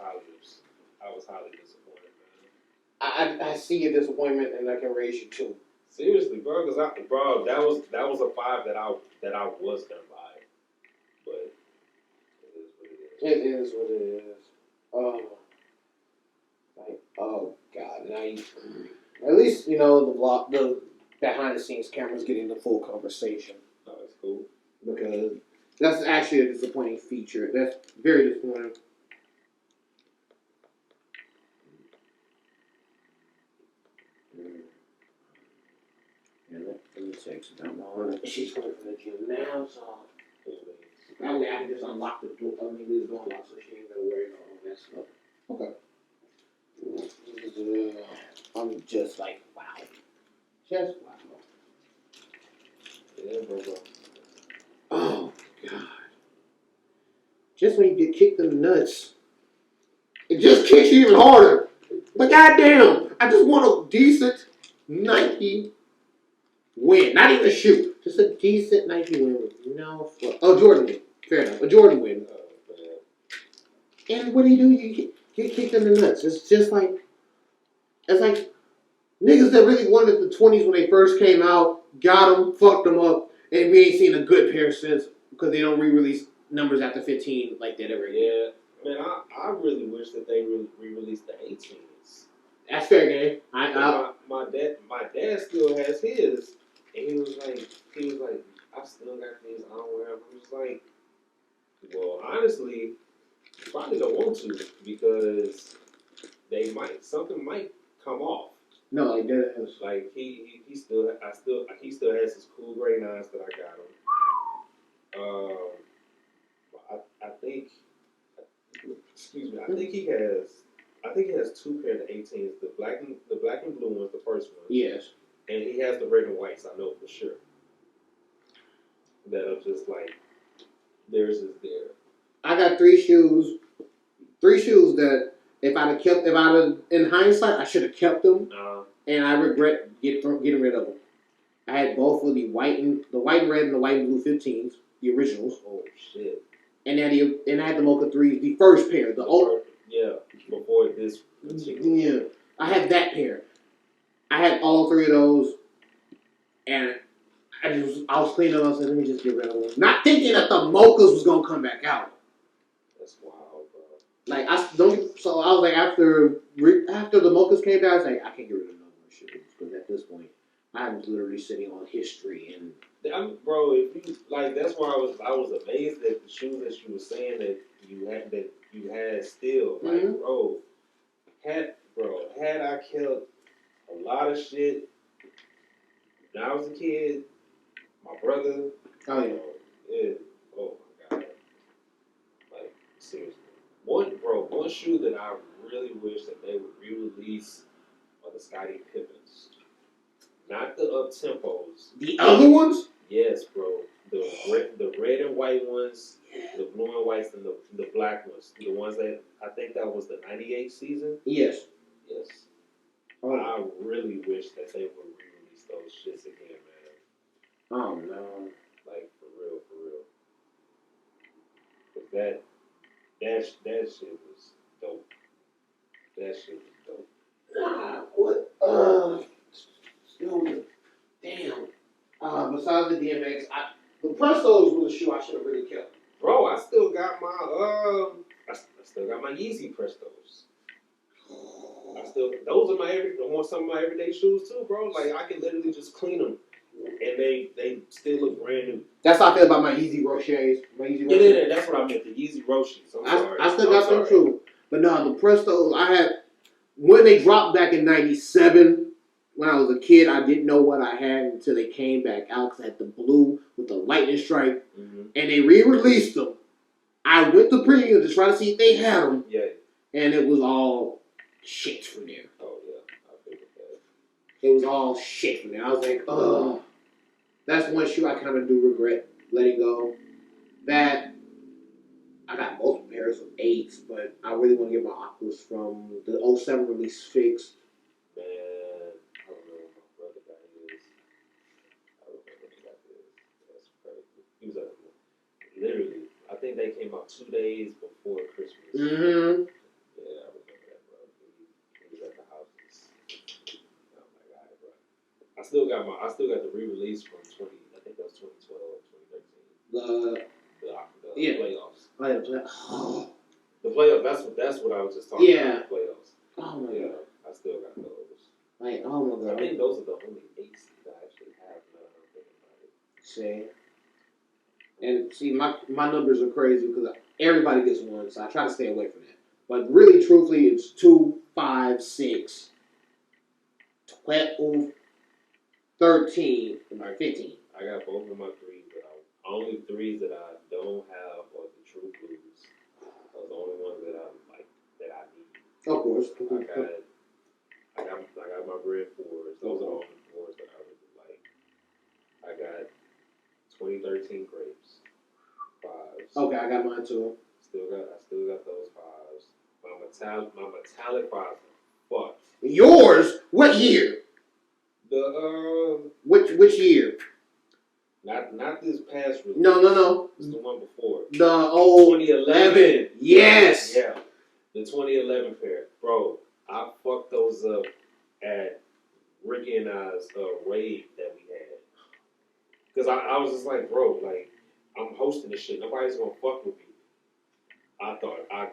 disappointed, man. I see your disappointment, and I can raise you too. Seriously, bro, because that was a 5 that I was gonna buy, but it is what it is. It is what it is. Oh god! Now you, at least you know the behind the scenes cameras getting the full conversation. Oh, that's cool. Because that's actually a disappointing feature. That's very disappointing. Yeah, let me text her. She's going for the gym now, so that way I can just unlock the door. I mean, this door unlocked, so she ain't gonna worry about all that stuff. Okay. I'm just like, wow. Just wow. Yeah, bro. Oh, God. Just when you get kicked in the nuts, it just kicks you even harder. But goddamn, I just want a decent Nike win. Not even a shoe. Just a decent Nike win with no fluff. Oh, Jordan win. Fair enough. A Jordan win. And what do? You get kicked in the nuts. It's just like, it's like niggas that really wanted the 20s when they first came out, got them, fucked them up, and we ain't seen a good pair since because they don't re-release numbers after 15 like that ever again. Yeah, man, I really wish that they re-released the 18s. That's fair game. My dad still has his, and he was like, I still got these. I don't wear them. I was like, well, honestly, you probably don't want to because something might come off. No, like that is like he still has his cool gray 9s that I got him. I think, excuse me, I think he has two pair of the 18s, the black and blue ones, the first one. Yes. And he has the red and whites, I know for sure. That are just like, theirs is there. I got three shoes that if in hindsight, I should have kept them, and I regret getting rid of them. I had both of the white and red and the white and blue 15s, the originals. Oh shit! And I had the Mocha 3s, the first pair, the old. Yeah, before this particular. Yeah, I had that pair. I had all three of those, and I was cleaning them. I said, let me just get rid of them, not thinking that the Mochas was gonna come back out. That's wild, bro. Like so I was like, after the Mochas came back, I was like, I can't get rid of no more shoes because at this point, I was literally sitting on history and. Bro, if you like, that's why I was amazed at the shoes that you were saying that you had still. Like, had I kept a lot of shit when I was a kid, my brother. Oh yeah. Oh my god. Like seriously, one shoe that I really wish that they would re-release are the Scottie Pippins. Not the up tempos. The other ones? Yes, bro. The red and white ones, the blue and whites, and the black ones. The ones that I think that was the '98 season. Yes. Yes. Oh. I really wish that they would re-release those shits again, man. Oh no. Like for real. 'Cause that shit was dope. That shit was dope. What? Damn. Besides the DMX, the Prestos was a shoe I should have really kept. Bro, I still got my Yeezy Prestos. Those are some of my everyday shoes too, bro. Like I can literally just clean them, and they still look brand new. That's how I feel about my Yeezy Roches. Yeah, that's what I meant. The Yeezy Roches. I'm sorry. I still got them too. But no, the Prestos I had when they dropped back in '97. When I was a kid, I didn't know what I had until they came back out because I had the blue with the lightning strike, and they re-released them. I went to Premium to try to see if they had them, and it was all shit from there. Oh yeah, I figured that. It was all shit from there. I was like, ugh. That's one shoe I kind of do regret letting go. That I got multiple pairs of 8s, but I really want to get my Aquas from the '07 release fixed. Man. I don't know what my brother got his. I don't know what he got his. That's crazy. He was literally, I think they came out 2 days before Christmas. Mm-hmm. Yeah, I remember that, bro. He was at the house. Oh my god, bro. I still got the re-release from I think that was 2012 or 2013. The playoffs. The playoffs. That's what I was just talking about. The playoffs. Oh my god. I still got those. Like, oh my god. I think those are the only 8s that I actually have now that I'm thinking about it. See? And see, my numbers are crazy because everybody gets one, so I try to stay away from that. But really, truthfully, it's 2, 5, 6, 12, 13, and 15. I got both of my 3s, but only 3s that I don't have are the true blues. Those are the only ones that I like, that I need. Of course. I got my red 4s. Those are the only 4s that I really like. I got 2013 grapes 5s. Okay, I got mine too. I still got those 5s. My metallic 5s are fucked. Yours? What year? The Which year? Not this past release. No. It's the one before. The old 2011. Yes. Yeah. The 2011 pair, bro. I fucked those up at Ricky and I's rave that we had. Cause I was just like, bro, like I'm hosting this shit. Nobody's gonna fuck with me. I thought I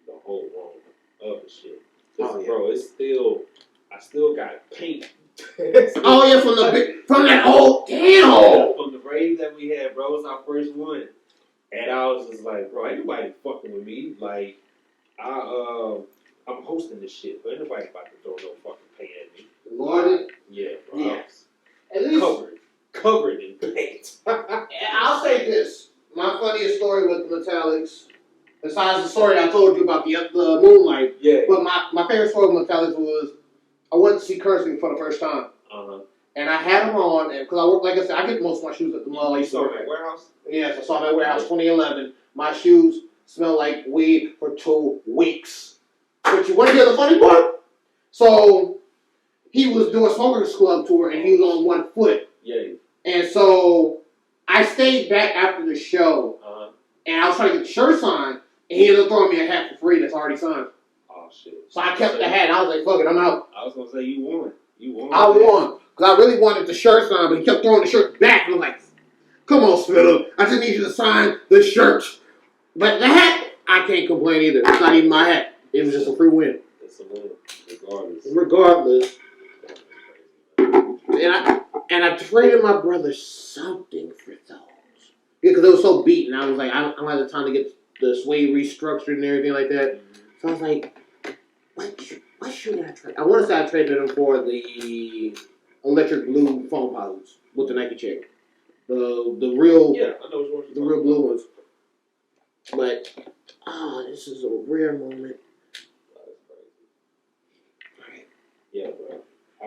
the whole wrong of the shit. Cause bro, I still got paint. Oh yeah, from that old damn. From the rave that we had, bro. It was our first one. And I was just like, bro, ain't nobody fucking with me. Like, I'm hosting this shit, but ain't nobody about to throw no fucking paint at me. Lord, yeah, bro. Yeah. At least covered in paint. I'll say this. My funniest story with the metallics Besides the story I told you about the Moonlight. Yeah. But my favorite story with Metallica was I went to see Cursing for the first time. And I had them on, and because I work, like I said, I get most of my shoes at the mall. You saw them at warehouse? Yes, I saw them at warehouse 2011. My shoes smell like weed for 2 weeks. But you want to hear the funny part? So he was doing Smokers Club tour, and he was on 1 foot. Yeah. And so I stayed back after the show, and I was trying to get the shirt signed, and he ended up throwing me a hat for free that's already signed. Oh shit! So I kept the hat, and I was like, "Fuck it, I'm out." I was gonna say you won. You won. I won. Because I really wanted the shirt signed, but he kept throwing the shirt back. And I'm like, come on, Spitter. I just need you to sign the shirt. But the hat, I can't complain either. It's not even my hat. It was just a free win. It's a win, regardless. Regardless. And I traded my brother something for those. Yeah, because it was so beaten. I was like, I don't have the time to get the suede restructured and everything like that. So I was like, what should I trade? I want to say I traded them for the electric blue foam posits with the Nike check. The real, yeah, I know which ones. The real blue ones. But this is a rare moment. Right. Yeah, bro. I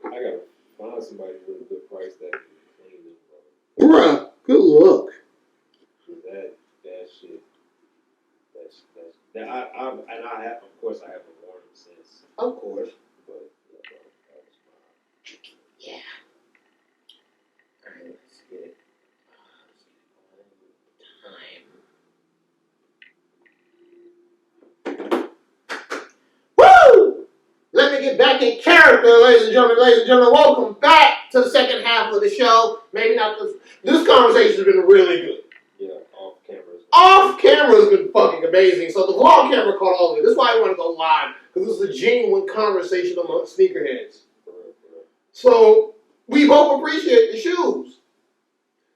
gotta find somebody with a good price that can clean them, bro. Bruh, good luck. That shit. That I have, of course, I haven't worn them since. Of course. But yeah, bro, that was mine. Yeah. Alright, let's get it. Woo! Let me get back in character, ladies and gentlemen. Ladies and gentlemen, welcome back to the second half of the show. Maybe not this conversation has been really good. Yeah, off camera. Off camera has been fucking amazing. So the vlog camera caught all of it. This is why I want to go live, because this is a genuine conversation amongst sneakerheads. So we both appreciate the shoes.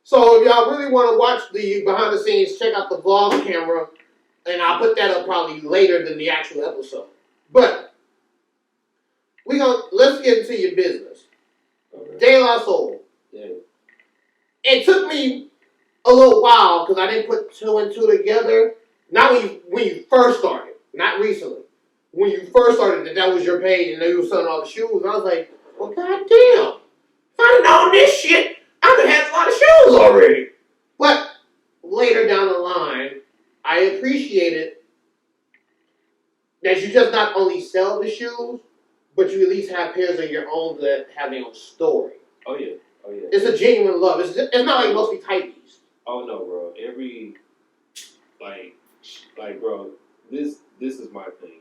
So if y'all really want to watch the behind the scenes, check out the vlog camera, and I'll put that up probably later than the actual episode. But let's get into your business. Okay. De La Soul. Yeah. It took me a little while because I didn't put 2 and 2 together. Not when you first started, not recently. When you first started, that was your page, and then you were selling all the shoes. And I was like, well, goddamn, if I'd have known this shit, I would have had a lot of shoes already. But later down the line, I appreciated that you just not only sell the shoes, but you at least have pairs of your own that have their own story. Oh yeah. It's a genuine love. It's not like mostly typeys. Oh no, bro. Every like, bro. This is my thing.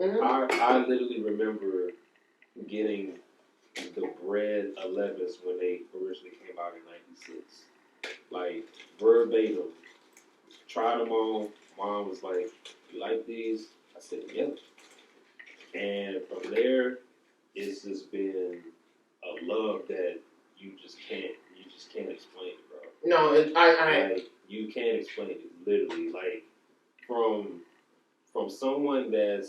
Mm-hmm. I literally remember getting the Bread 11s when they originally came out in '96. Like verbatim. Tried them on. Mom was like, "You like these?" I said, "Yeah." And from there, it's just been a love that you just can't explain, bro. No, Like, you can't explain it, literally. Like, from someone that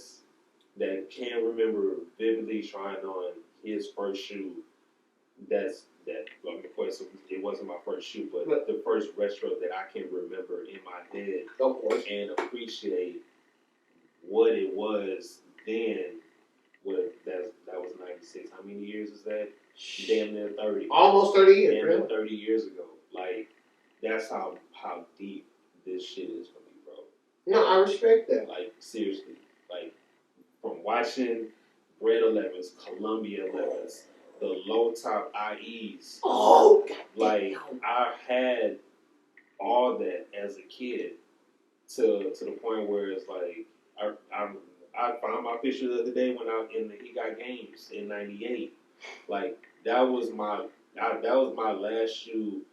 can remember vividly trying on his first shoe. Of course, it wasn't my first shoe, but the first retro that I can remember in my head, of course, and appreciate what it was then. That was '96. How many years is that? Damn near 30. Almost 30 years. Damn near 30 years ago. Like, that's how deep this shit is for me, bro. No, I respect that. Like, seriously. Like, from watching Bread 11s, Columbia 11s, the low top IEs. Oh, like, I had all that as a kid to the point where it's like, I found my picture the other day when He Got Games in '98. Like, that was my last shoe,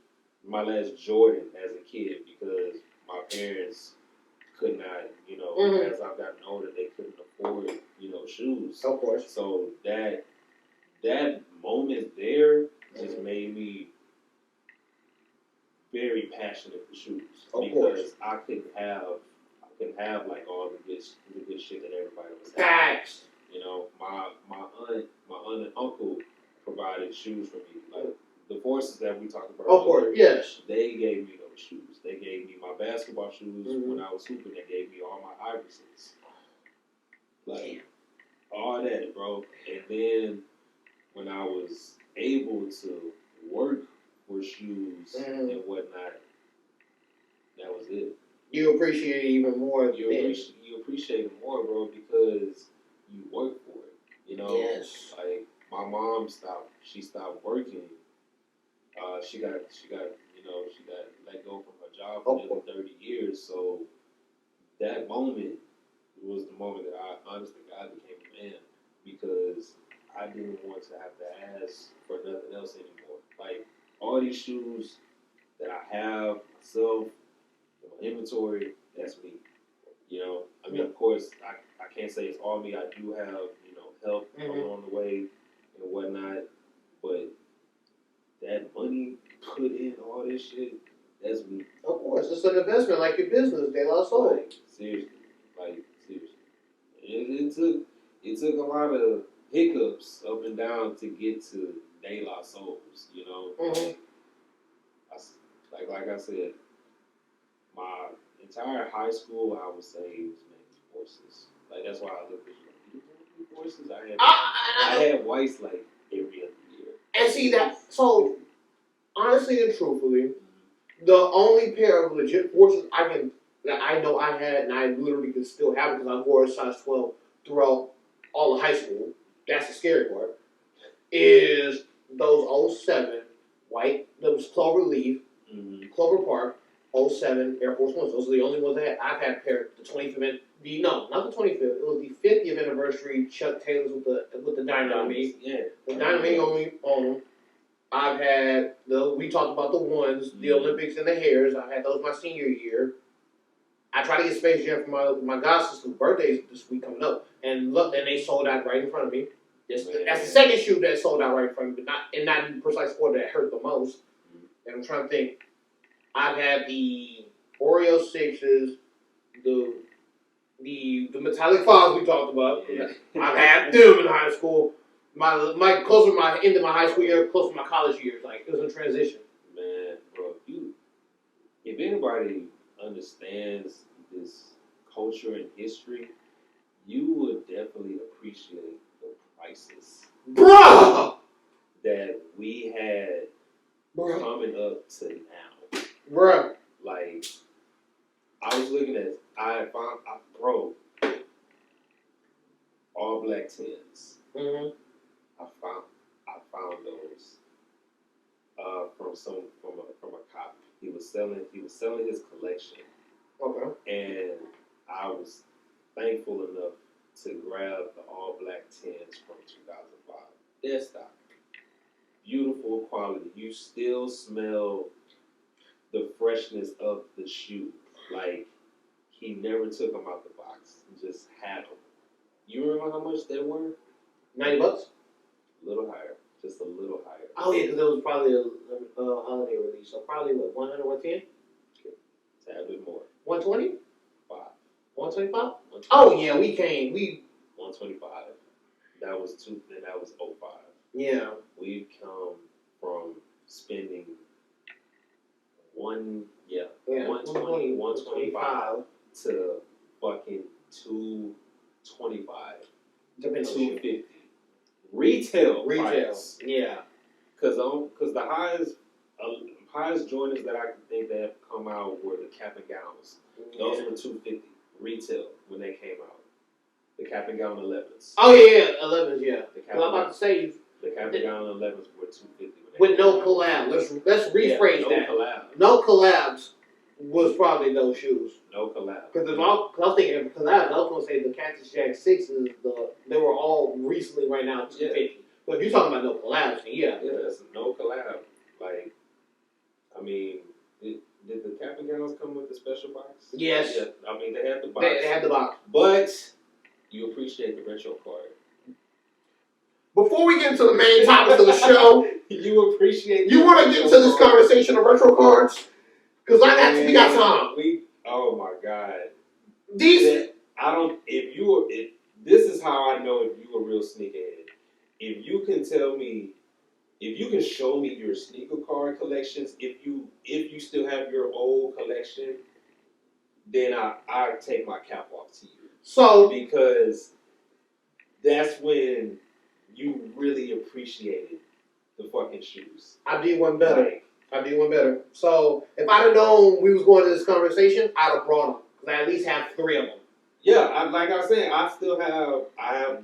my last Jordan as a kid, because my parents could not, as I've gotten older, they couldn't afford, shoes. Of course. So that moment there just made me very passionate for shoes. Because I couldn't have like all the good shit that everybody was having. Facts. My aunt and uncle provided shoes for me. Like the Forces that we talked about. Of course, yes. They gave me those shoes. They gave me my basketball shoes when I was hooping. They gave me all my Iversons. Like, all that, bro. And then when I was able to work for shoes and whatnot, that was it. You appreciate it even more. You appreciate it more, bro, because you work for it. You know, like my mom stopped working. She got let go from her job for nearly 30 years. So that moment was the moment that I honestly God became a man, because I didn't want to have to ask for nothing else anymore. Like, all these shoes that I have myself in my inventory, that's me. You know, I mean, of course, I can't say it's all me. I do have, help along the way and whatnot, but that money put in all this shit, that's me. Of course, it's an investment like your business, De La Soul. Seriously. It took a lot of hiccups up and down to get to De La Souls, you know. Like I said, my entire high school, I would say, was mainly horses. Like, that's why I look at you like, horses. I had whites like every other year. And see that, so honestly and truthfully, the only pair of legit horses that I know I had, and I literally can still have it because I wore a size 12 throughout all of high school. That's the scary part. Is those 07 white, those Clover Leaf, Clover Park, 07 Air Force Ones. Those are the only ones I've had a pair. The 25th, not the 25th. It was the 50th anniversary Chuck Taylors with the dynamite. Yeah, the dynamite only on them. I've had we talked about the ones, the Olympics and the hairs. I had those my senior year. I tried to get Space Jam for my god sister's birthday this week coming up, and look, and they sold out right in front of me. That's the second shoe that sold out right in front of me, but not in the precise order that hurt the most. And I'm trying to think. I've had the Oreo 6s, the metallic 5s we talked about. I've had them in high school. My close to my end of my high school year, close to my college years. Like, it was a transition. Man, bro, if anybody understands this culture and history, you would definitely appreciate the prices, bruh, that we had coming up to now. Bruh. Like, I was looking at, all black 10s. I found those from a cop. He was selling his collection. Okay. And I was thankful enough to grab the all black 10s from 2005. Dead stock. Beautiful quality. You still smell the freshness of the shoe. Like, he never took them out the box. He just had them. You remember how much they were? $90? A little higher. Just a little higher. Oh, yeah, because it was probably a holiday release. So probably, what, 100, 110? Tad bit more. 120? 5. 125? Oh, yeah, we came. 125. That was 05. Yeah. We've come from spending 120, 125 to fucking 225, 250. Retail price. Yeah. Because the highest Jordans that I can think that have come out were the cap and gowns. Those were 250 retail when they came out. The cap and gown 11s. Oh yeah, 11s. Yeah. I'm about to say the cap and gown 11s were 250 with no collab. Let's rephrase that. Collab. No collabs was probably those shoes. No collab. Because I was thinking collabs. I was going to say the Cactus Jack 6s. They were all recently right now 250. Yeah. But if you're talking about no collabs, then yeah. Yeah, that's no collab. Like, I mean, did the cap and gowns come with the special box? Yes. Yeah. I mean, they had the box. They had the box. But you appreciate the retro card. Before we get into the main topics of the show, you appreciate. You want to get into this conversation of retro cards? Because we got time. Oh my God. These. If this is how I know if you a real sneakerhead. If you can tell me, if you can show me your sneaker card collections, if you still have your old collection, then I take my cap off to you. So Because that's when you really appreciated the fucking shoes. I did one better. Like, I did one better. So if I'd have known we was going to this conversation, I'd have brought them because I at least have 3 of them. yeah, like I was saying, I still have. I have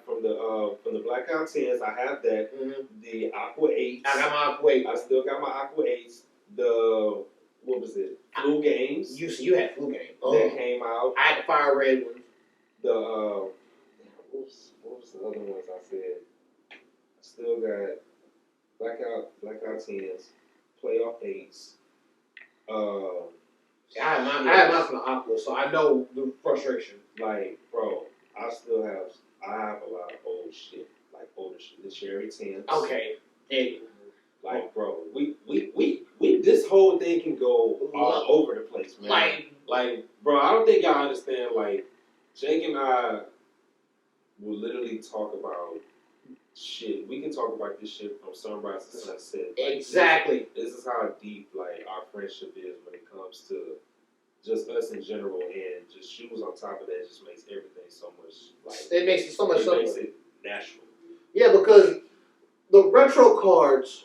from the Blackout 10s. I have that. Mm-hmm. The Aqua 8s. I got my wait. I still got my Aqua 8s. The what was it? Flu Games. You had flu game. That came out. I had the fire red ones. The what was the other ones I said? I still got Blackout 10s, Playoff 8s. I had mine from the Aqua, so I know the frustration. Like, bro, I have a lot of old shit, like older shit. The Cherry 10s. Okay. Hey. Like, bro, we this whole thing can go all over the place, man. Like, bro, I don't think y'all understand. Like, Jake and I will literally talk about shit. We can talk about this shit from sunrise to sunset. Like, Exactly. This is how deep, like, our friendship is when it comes to just us in general, and just shoes on top of that just makes everything so much, like, It makes it so much simpler. It makes it natural. Yeah, because the retro cards,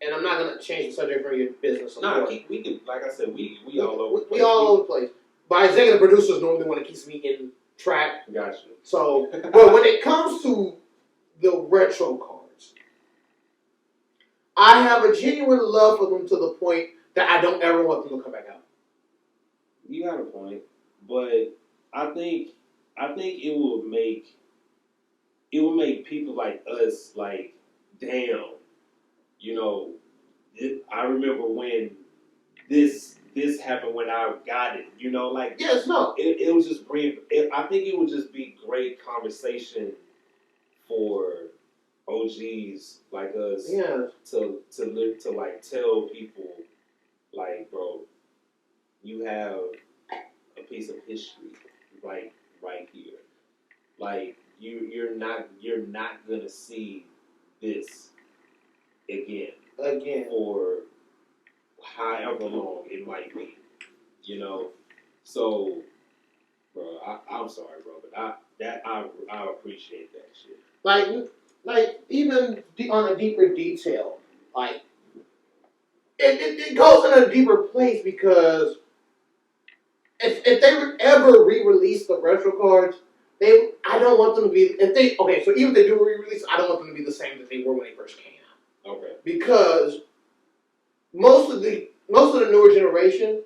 and I'm not gonna change the subject from your business. Nah, we can, like I said, we all over. We all over the place. My executive producers normally want to keep me in track. Gotcha. So, but when it comes to the retro cards, I have a genuine love for them to the point that I don't ever want them to come back out. You got a point, but I think it will make people like us like, damn, you know. I remember when this happened when I got it, you know, like, Yes, no. It was just bring. I think it would just be great conversation for OGs like us. Yeah. To like tell people, like, bro, you have a piece of history, like, right here. Like, you're not gonna see this again for however long it might be, you know. So, bro, I'm sorry, bro, but I appreciate that shit. Like even on a deeper detail, like it goes in a deeper place because if they ever re-release the retro cards, I don't want them to be so even if they do re-release, I don't want them to be the same that they were when they first came out. Okay. Because most of the newer generation,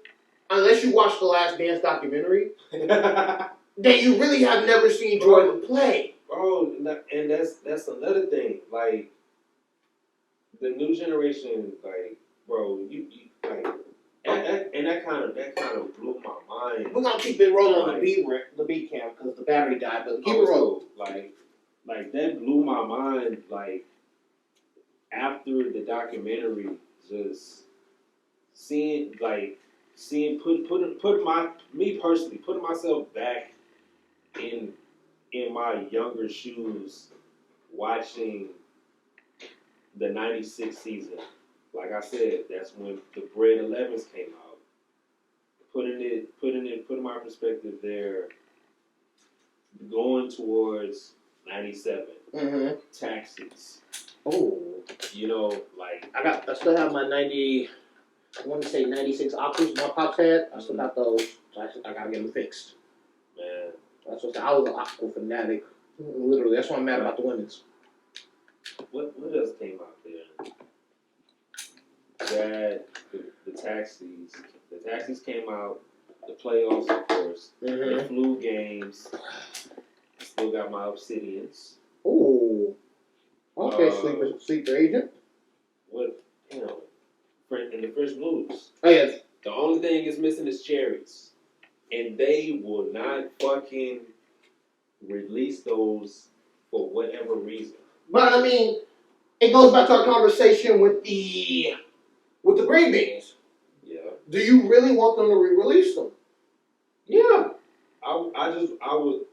unless you watch the Last Dance documentary, that you really have never seen Jordan play. Bro, and that's another thing. Like, the new generation, like, bro, you like, and that kind of blew my mind. We're gonna keep it rolling on the beat cam because the battery died, but keep it rolling. Like that blew my mind. Like, after the documentary, just putting myself back in my younger shoes, watching the '96 season. Like I said, that's when the Bread 11s came out. Putting my perspective there, going towards '97, taxis. Oh, You know, like, I still have my 90. I want to say 96 Aquas my pops had. I still got those. So I gotta get them fixed. man. That's what I was an Aqua fanatic. Literally, that's why I'm mad about the women's. What else came out there? That the taxis. The taxis came out. The playoffs, of course. The flu games. I still got my Obsidians. Ooh. Okay, sleeper agent. What, you know, in the Fresh Blues. Oh yes. The only thing is missing is cherries, and they will not fucking release those for whatever reason. But I mean, it goes back to our conversation with the green beans. Yeah. Do you really want them to re-release them? Yeah. I would.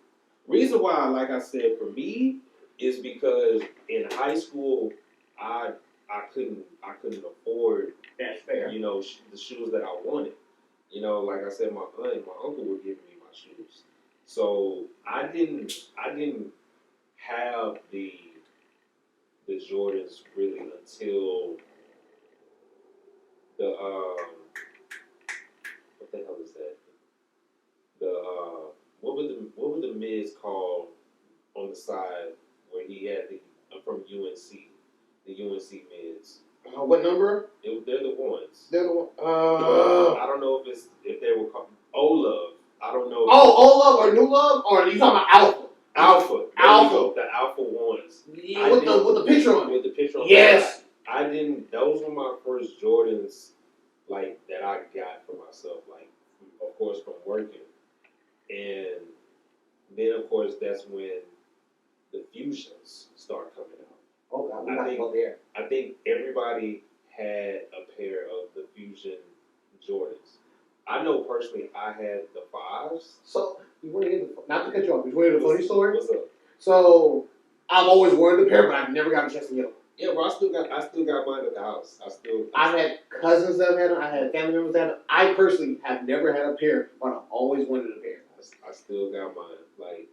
Reason why, like I said, for me, is because in high school, I couldn't afford, That's fair. you know, the shoes that I wanted. you know, like I said, my aunt and my uncle were giving me my shoes. So I didn't have the Jordans really until the what the hell is that? The what were the mids called on the side where he had the from UNC, the UNC mids. What number? They're the ones. They're the one. I don't know if they were called O-Love. I don't know. Oh, old love or new love, or are you talking about alpha? Alpha. Alpha. The Alpha ones. Yeah, with the picture on it. With the picture on it. Yes. I didn't. Those were my first Jordans, like that I got for myself. Like, of course, from working, and then of course that's when the Fusions start coming out. Oh God, we got to go there. I think everybody had a pair of the Fusion Jordans. I know personally, I had the 5s. So you want to hear not to cut you off? You want to hear the funny story? What's up? So I've always wanted the pair, but I've never gotten a chance to get them. Yeah, bro, I still got mine at the house. I've had cousins that have had them. I had family members that have them. I personally have never had a pair, but I've always wanted a pair. I still got mine. Like,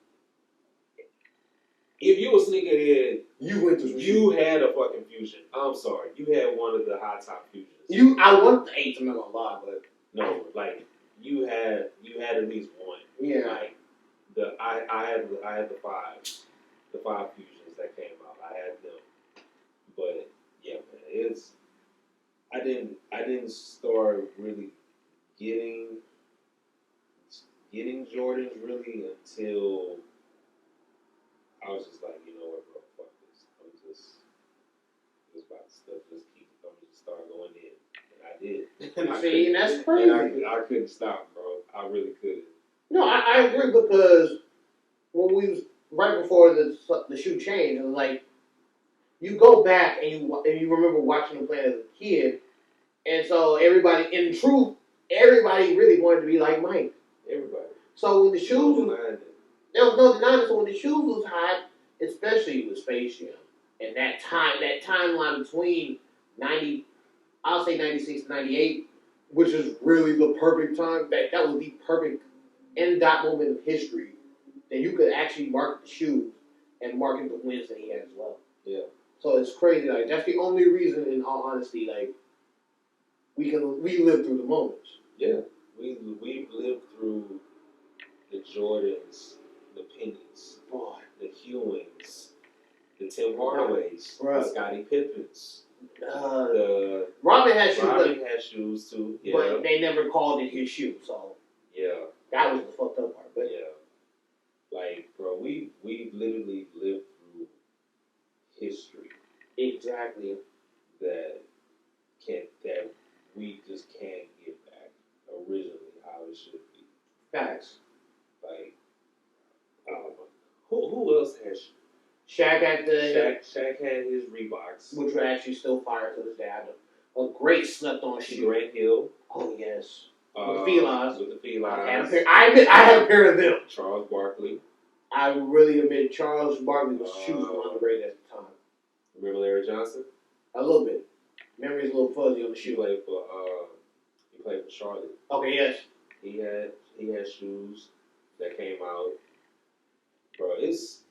if you a sneakerhead, You went through some you shit. had a fucking Fusion. I'm sorry, you had one of the high top Fusions. I want the 8s. I'm not gonna lie, but No, like you had at least one. yeah. Like I had the 5s, the 5 Fusions that came out. I had them, but yeah, man, I didn't start really getting Jordans really until I was just like, you know what, bro, fuck this. I'm just about to just start going in, and I did. See, and that's crazy. And I couldn't stop, bro. I really couldn't. No, I agree, because when we was right before the shoe change, it was like you go back and you remember watching them play as a kid, and so everybody really wanted to be like Mike. Everybody. So when the shoes there was no denying it. So when the shoes was hot, especially with Space Jam, and that timeline between I'll say 96 to 98, which is really the perfect time. That was the perfect end dot moment of history that you could actually market the shoes and market the wins that he had as well. Yeah. So it's crazy. Like, that's the only reason, in all honesty, like we live through the moments. Yeah. We lived through the Jordans, the Pennies, Boy, the Hewings, the Tim Hardaways, Right. the Scottie Pippens, Robin Robin had shoes, had shoes too. Yeah. but they never called it his shoe. So Yeah. that was the fucked up part. But Yeah. Like, bro, we literally lived through history exactly. that we just can't get back originally how it should be. Facts. Like, who else has Shaq had Shaq had his Reeboks. which were actually still fire to this day. I had a great slept on shoe. Grant Hill. Oh yes. With With the felines. I had a pair of them. Charles Barkley. I really admit Charles Barkley's shoes were underrated at the time. Remember Larry Johnson? A little bit. Memory's a little fuzzy on the He shoe. played for Charlotte. Okay, yes. He had shoes that came out. Bro, it's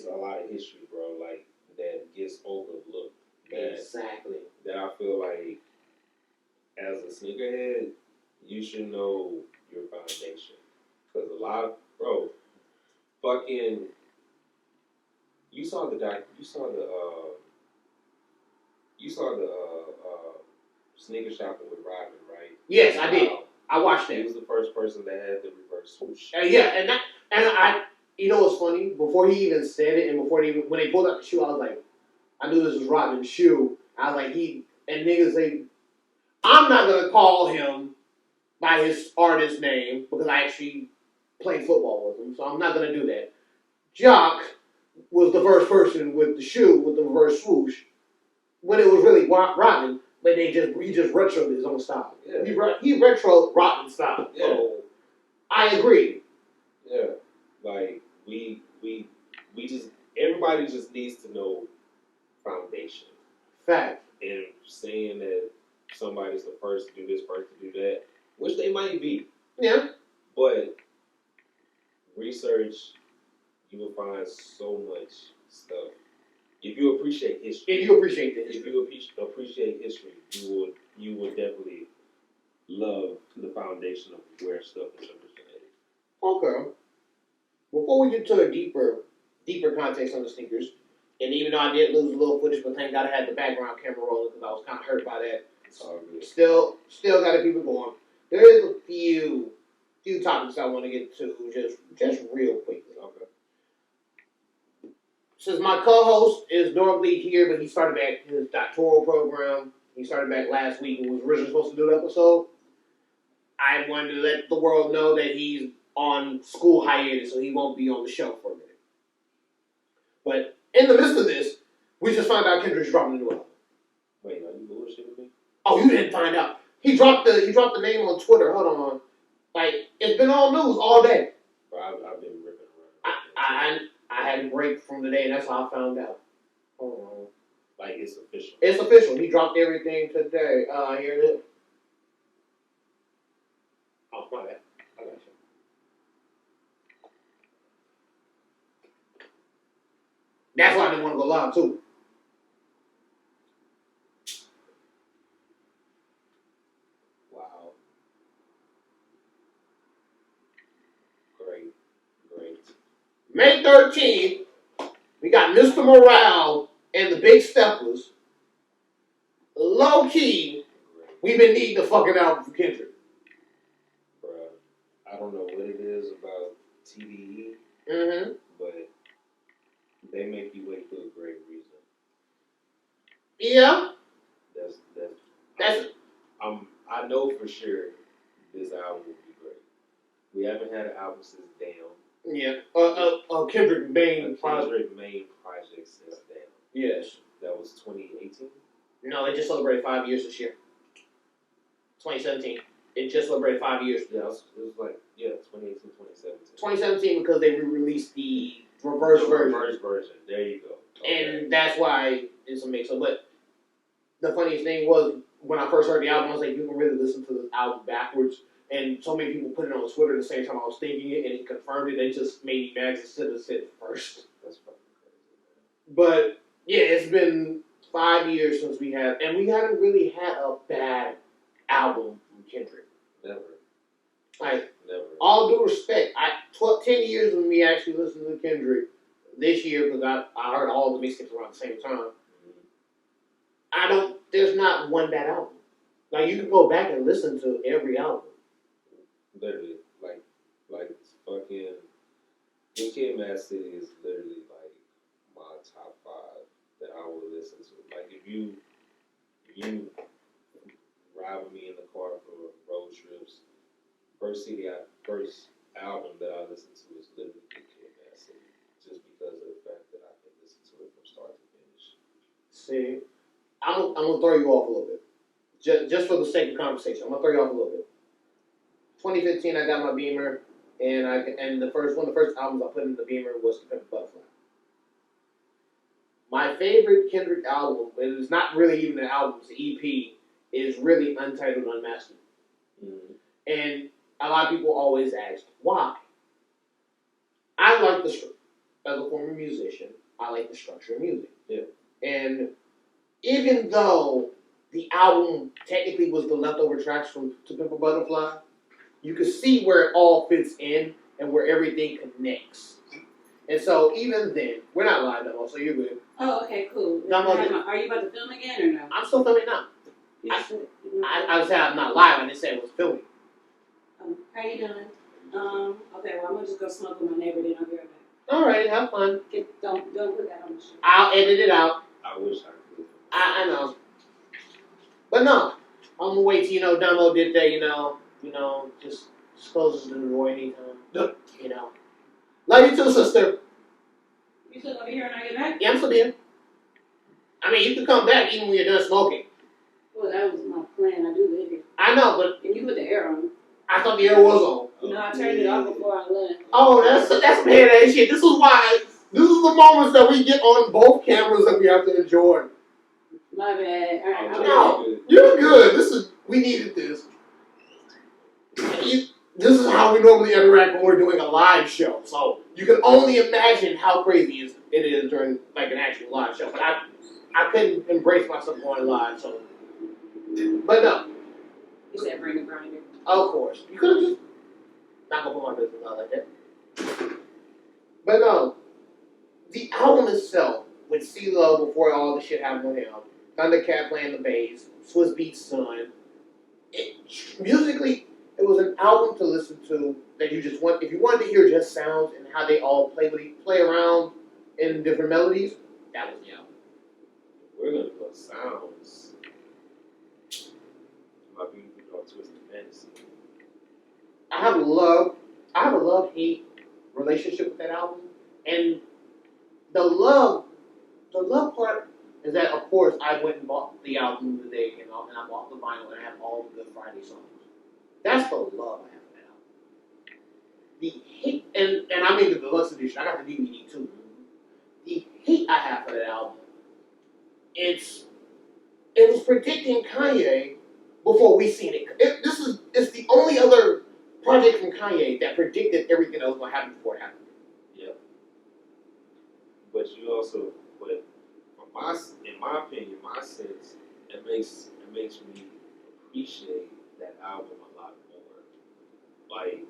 a lot of history, bro, like that gets overlooked. Exactly. That I feel like as a sneakerhead, you should know your foundation. Because a lot of, bro, fucking, you saw the sneaker shopping with Robin, right? Yes, I did. I watched He that. was the first person that had the reverse swoosh. Yeah, you know what's funny? Before he even said it, and when they pulled out the shoe, I was like, I knew this was Robin's shoe. I was like, niggas say, I'm not gonna call him by his artist name because I actually played football with him, so I'm not gonna do that. Jock was the first person with the shoe with the reverse swoosh when it was really Robin, but he just retroed his own style. Yeah. He retro Robin style. Yeah. So I agree. Yeah, like we just everybody just needs to know foundation. Fact. And saying that somebody's the first to do this, first to do that, which they might be. Yeah. But research, you will find so much stuff. If you appreciate history, If you appreciate the if history. you appreciate history, you would definitely love the foundation of where stuff is originated. Okay. Before we get to a deeper context on the sneakers, and even though I did lose a little footage, but thank God I had the background camera rolling because I was kind of hurt by that. It's all good. Still got to keep it going. There is a few topics I want to get to just real quickly. Okay. Since my co-host is normally here, but he started back his doctoral program. He started back last week and was originally supposed to do an episode. I wanted to let the world know that he's on school hiatus, so he won't be on the show for a minute. But in the midst of this, we just found out Kendrick's dropping a new album. Wait, are you bullshitting me? Oh, you didn't find out? He dropped the name on Twitter. Hold on, like it's been on news all day. Bro, I've been ripping around. I had a break from today, and that's how I found out. Hold on. Like it's official. It's official. He dropped everything today. Here it is. Oh, my bad. I got you. That's why I didn't want to go live, too. Wow. Great. May 13th, we got Mr. Morale and the Big Steppers. Low key, we've been needing a fucking album from Kendrick. Bruh, I don't know what it is about TDE, Mm-hmm. but they make you wait for a great reason. Yeah. That's I know for sure this album will be great. We haven't had an album since Damn. Yeah. Kendrick main project. Kendrick main project since Damn. Yes. That was 2018. No, they just celebrated 5 years this year. 2017. It just celebrated 5 years. Yeah, it was like 2018, 2017. 2017 because they re-released the reverse version. Reverse version. There you go. Okay. And that's why it's a mix-up. But the funniest thing was when I first heard the album, I was like, you can really listen to the album backwards. And so many people put it on Twitter at the same time I was thinking it, and it confirmed it. They just made me mad instead of said it first. That's fucking crazy. But yeah, it's been 5 years since we haven't really had a bad album from Kendrick. Never. Like, Never. all due respect, 10 years of me actually listening to Kendrick this year because I heard all the mixtapes around the same time. There's not one bad album. Like, you can go back and listen to every album. Literally, like fucking UK Mad City is literally like my top 5 that I will listen to. Like if you ride with me in the car for road trips, first album that I listen to is literally UK Mad City, just because of the fact that I can listen to it from start to finish. See, I'm gonna throw you off a little bit, just for the sake of conversation. I'm gonna throw you off a little bit. 2015, I got my Beamer, and the first albums I put in the Beamer was The Pimp Butterfly. My favorite Kendrick album, it is not really even an album, it's an EP, is really Untitled Unmastered. Mm-hmm. And a lot of people always ask, why? I like the structure. As a former musician, I like the structure of music. Yeah. And even though the album technically was the leftover tracks from To Pimp a Butterfly, you can see where it all fits in and where everything connects. And so even then, we're not live no more, so you're good. Oh, okay, cool. No, Are you about to film again or no? I'm still filming now. Yes. I said I'm not live, I didn't say it was filming. How you doing? Okay, well, I'm gonna just go smoke with my neighbor, then I'll be right back. Alright, have fun. Don't put that on the show. I'll edit it out. I wish I could. I know. But no, I'm gonna wait till, Damo did that, just closes the door anytime. Love you too, sister. You still gonna be here when I get back? Yeah, I'm still here. I mean, you can come back even when you're done smoking. Well, that was my plan. I do live here. I know, but And you put the air on. I thought the air was on. No, I turned it off before I left. Oh, that's some head-ass shit. This is the moments that we get on both cameras that we have to enjoy. My bad. Alright, I'm No. good. You're good. We needed this. This is how we normally interact when we're doing a live show. So you can only imagine how crazy it is during like an actual live show. But I couldn't embrace myself going live. So, but no, You said bring the grinder. of course you could have just not gonna put my business out like that. But no, the album itself with CeeLo before all the shit happened with him, Thundercat playing the bass, Swiss Beats Son. Musically, it was an album to listen to that you just want. If you wanted to hear just sounds and how they all play around in different melodies, that was the album. We're gonna go sounds. My beautiful dark twisted fantasy. I have a love-hate relationship with that album, and the love part is that of course I went and bought the album the day it came out, and I bought the vinyl and I have all the Good Friday songs. That's the love I have for that album. The hate, and I mean the deluxe edition. I got the DVD too. The hate I have for that album, it was predicting Kanye before we seen it. It's the only other project from Kanye that predicted everything that was going to happen before it happened. Yep. But you also, in my opinion, my sense, it makes me appreciate that album a lot more. Like,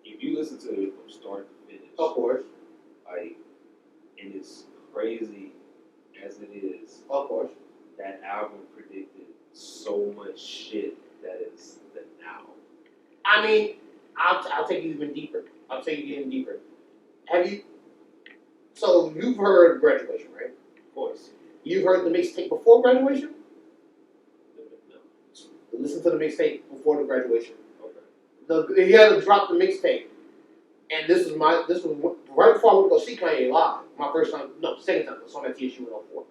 if you listen to it from start to finish, Of course, like, and it's crazy as it is, of course. that album predicted so much shit that is the now. I mean, I'll take you even deeper. I'll take you even deeper. So you've heard Graduation, right? Of course. You've heard the mixtape before Graduation? No. Listen to the mixtape before the Graduation. Okay. He had to drop the mixtape, and this was right before I went to go see Kanye live. Second time. I saw him at TSU in 04.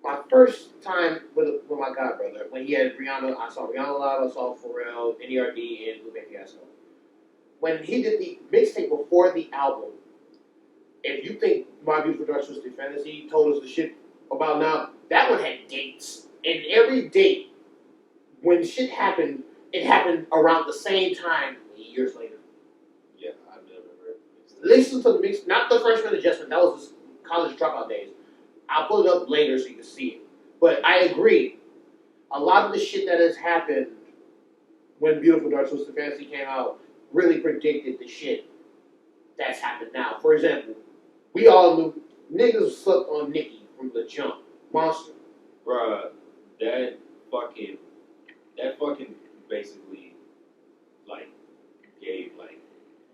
My first time with my god brother when he had Rihanna. I saw Rihanna live. I saw Pharrell, NERD, and Lupe Fiasco. When he did the mixtape before the album, if you think My Beautiful Dark Twisted Fantasy told us the shit about now, that one had dates, and every date when shit happened, it happened around the same time years later. Yeah, I've never heard this. Listen to the mix, not the Freshman Adjustment. That was his college dropout days. I'll pull it up later so you can see it. But I agree. A lot of the shit that has happened when Beautiful Dark Twisted Fantasy came out really predicted the shit that's happened now. For example, we all knew niggas slept on Nicki from the jump. Monster. Bruh, that fucking basically, like, gave, like,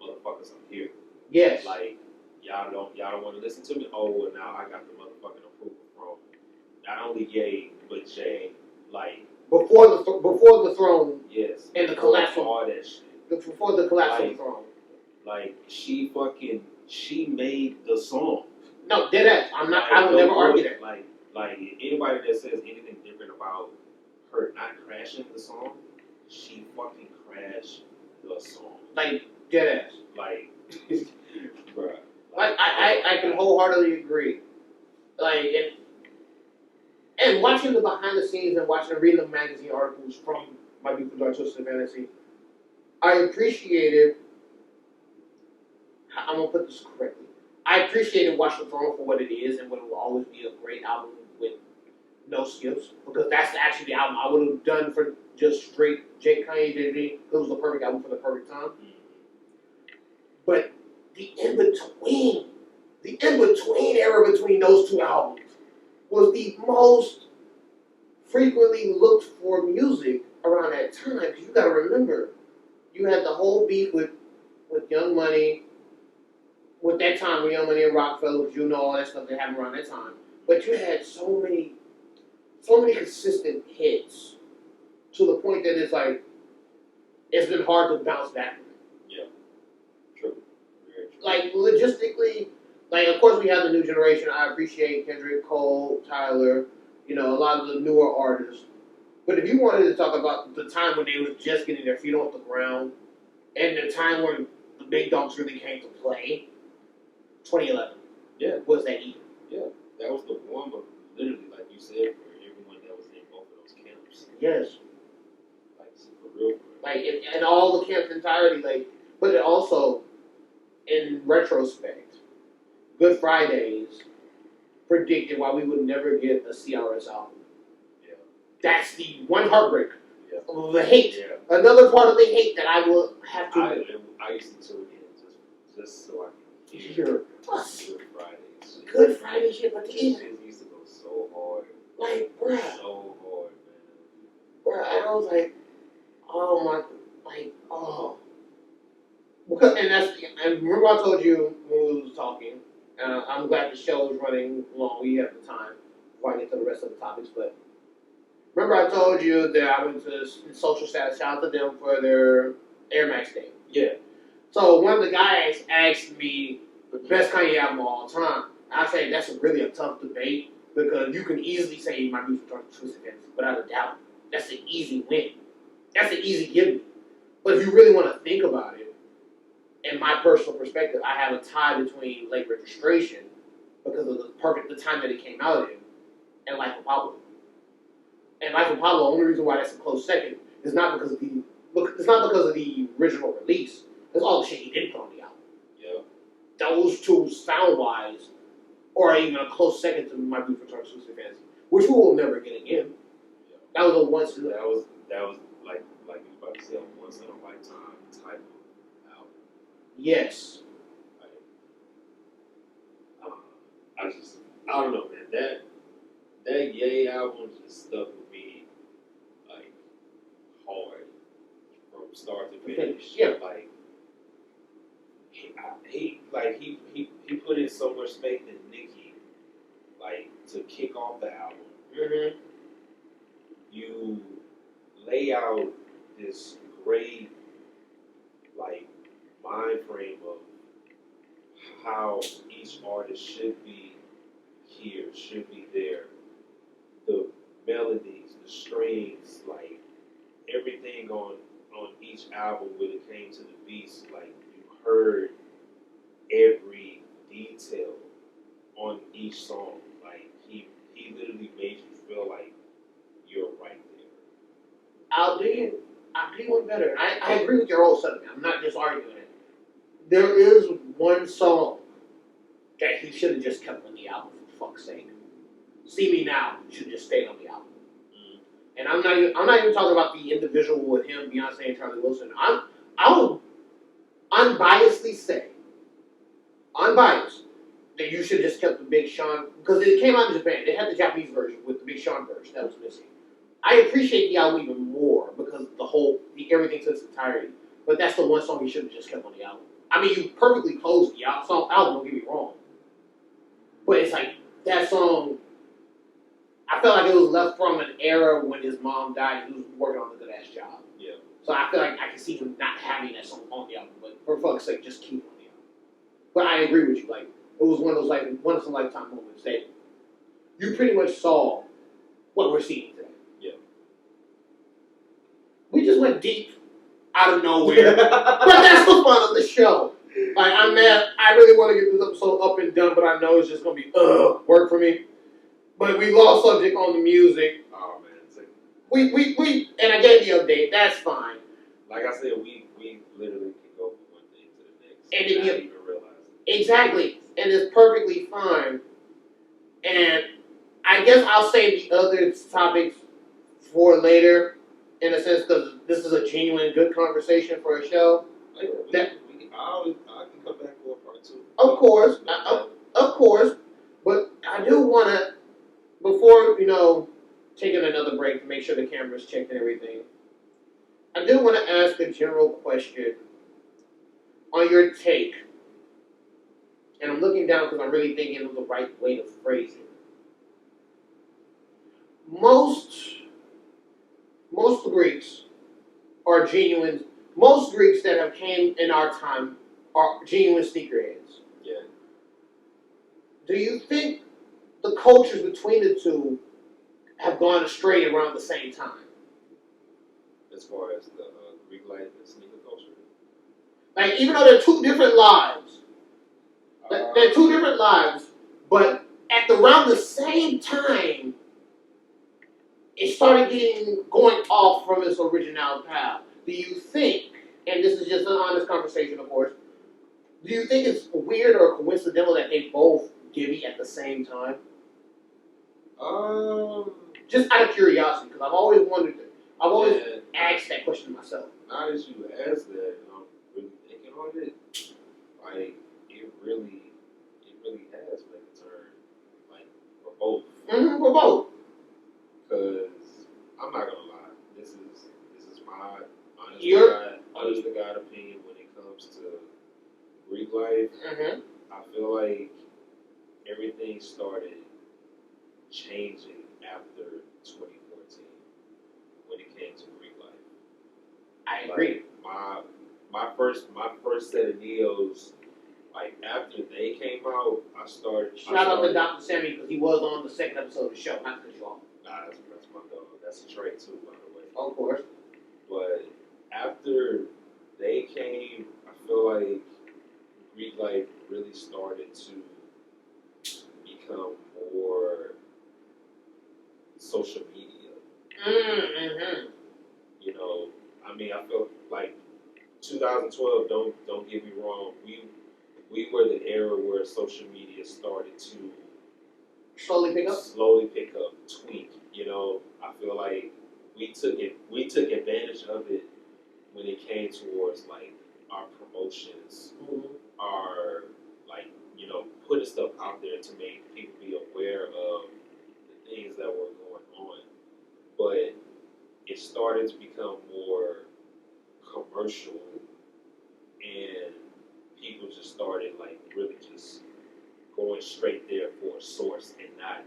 motherfuckers I'm here. Yes. Like, y'all don't want to listen to me? Oh, well, now I got the motherfucking approval from not only Ye, but Jay. Like, before the throne. yes. And the collapse of all that shit. Before the collapse of the throne. Like, she made the song. No, dead ass. I will never argue that. Like anybody that says anything different about her not crashing the song, she fucking crashed the song. Like, dead ass. Like, bruh. Like, I can wholeheartedly agree. Like, and watching the behind the scenes and reading the magazine articles from My Beautiful Dark Twisted Fantasy, I appreciated. I'm gonna put this correctly. I appreciated Watch the Throne for what it is and what it will always be a great album with no skips, because that's actually the album I would have done for just straight Kanye JD. It was the perfect album for the perfect time. But the in between era between those two albums was the most frequently looked for music around that time. Because you gotta remember, you had the whole beef with Young Money, with that time with Young Money and Rockefeller, all that stuff that happened around that time. But you had so many consistent hits to the point that it's like it's been hard to bounce back from it. Yeah. True. Very true. Like logistically, like of course we have the new generation. I appreciate Kendrick, Cole, Tyler, a lot of the newer artists. But if you wanted to talk about the time when they was just getting their feet off the ground and the time when the big dogs really came to play, 2011. Yeah. Was that year. Yeah. That was the warm up, literally, like you said, for every Yes. Like for real. Like in all the camp's entirety, like, but it also, in retrospect, Good Fridays predicted why we would never get a CRS album. Yeah. That's the one heartbreak. Yeah. The hate. Yeah. Another part of the hate that I will have to. I used to tune in just so I can hear Good Fridays. Good Friday shit, but This even shit used to go so hard. like, bruh, So hard, and I was like, oh my, like, oh. Because, and remember I told you when we was talking, I'm glad the show is running long, we have the time before I get to the rest of the topics, but remember I told you that I went to Social Status, shout out to them for their Air Max Day. Yeah. So one of the guys asked me the best Kanye album of all time. I say that's really a tough debate because you can easily say my music turns to Twisted Fantasy without a doubt. That's an easy win. That's an easy give me. But if you really want to think about it, in my personal perspective, I have a tie between Late Registration because of the time that it came out in, and Life of Pablo. And Life of Pablo, the only reason why that's a close second is not because of the original release. It's all the shit he did put on the album. Yeah. Those two, sound wise, are even a close second to My Beautiful Dark Twisted Fantasy, which we will never get again. Yeah. That was a once. That was like you was about to say, a once in a lifetime type of album. Yes. Like, I don't know, man. That Ye album just stuck with me like hard from start to finish. Yeah. Like he put in so much faith in Nicki, like to kick off the album. Mm-hmm. You lay out this great like mind frame of how each artist should be here, should be there. The melodies, the strings, like everything on each album when it came to the beats, like you heard every detail on each song. Like he literally made you feel like you're right there. I'll do one better. I agree with your whole sentiment. I'm not just arguing it. There is one song that he should have just kept on the album, for fuck's sake. See Me Now should just stay on the album. And I'm not even talking about the individual with him, Beyonce, and Charlie Wilson. I will unbiasedly say, that you should just kept the Big Sean, because it came out in Japan. They had the Japanese version with the Big Sean version that was missing. I appreciate the album even more because everything to its entirety. But that's the one song you should have just kept on the album. I mean, you perfectly closed the album, don't get me wrong. But it's like, that song, I felt like it was left from an era when his mom died and he was working on a good-ass job. Yeah. So I feel like I can see him not having that song on the album, but for fuck's sake, just keep it on the album. But I agree with you, like, it was one of those, like, once-in-a-lifetime moments that you pretty much saw what we're seeing today. Yeah. We just went deep out of nowhere. But that's the fun of the show. Like, I'm mad. I really want to get this episode up and done, but I know it's just going to be, work for me. But we lost subject on the music. Oh man, it's like, And I gave the update. That's fine. like I said, we literally can go from one thing to the next And and if not you- even realize it. Exactly. And it's perfectly fine. And I guess I'll save the other topics for later, in a sense, because this is a genuine good conversation for a show. Like, That- I can come back for a part two. Of course. Of course. But I do want to, before, taking another break to make sure the camera's checked and everything, I do want to ask a general question on your take. And I'm looking down because I'm really thinking of the right way to phrase it. Most Greeks are genuine. Most Greeks that have came in our time are genuine sneakerheads. Yeah. Do you think the cultures between the two have gone astray around the same time? As far as the Greek life and sneaker culture. Like, even though they're two different lives, they're two different lives, but at around the same time, it started going off from its original path. Do you think, and this is just an honest conversation, of course, do you think it's weird or coincidental that they both Gibby at the same time? Just out of curiosity, because I've always wondered that. I've always asked that question myself. Now that you asked that, and I'm really thinking on it, like it really has made a turn, like for both. For both. Because I'm not gonna lie, this is my honest to God opinion when it comes to Greek life. I feel like everything started changing after 2014 when it came to Greek life. I agree. Like, my first set of Neos, like after they came out, I started. Shout out to Dr. Sammy because he was on the second episode of the show. Not to cut you off. Nah, that's my dog. That's a trait too, by the way. Of course. But after they came, I feel like Greek life really started to become more social media. You know, I mean, I feel like 2012. Don't get me wrong. We were the era where social media started to slowly pick up, tweak. You know, I feel like we took advantage of it when it came towards like our promotions, our like putting stuff out there to make people be aware of the things that were going on. But it started to become more commercial, and people just started like really just going straight there for a source and not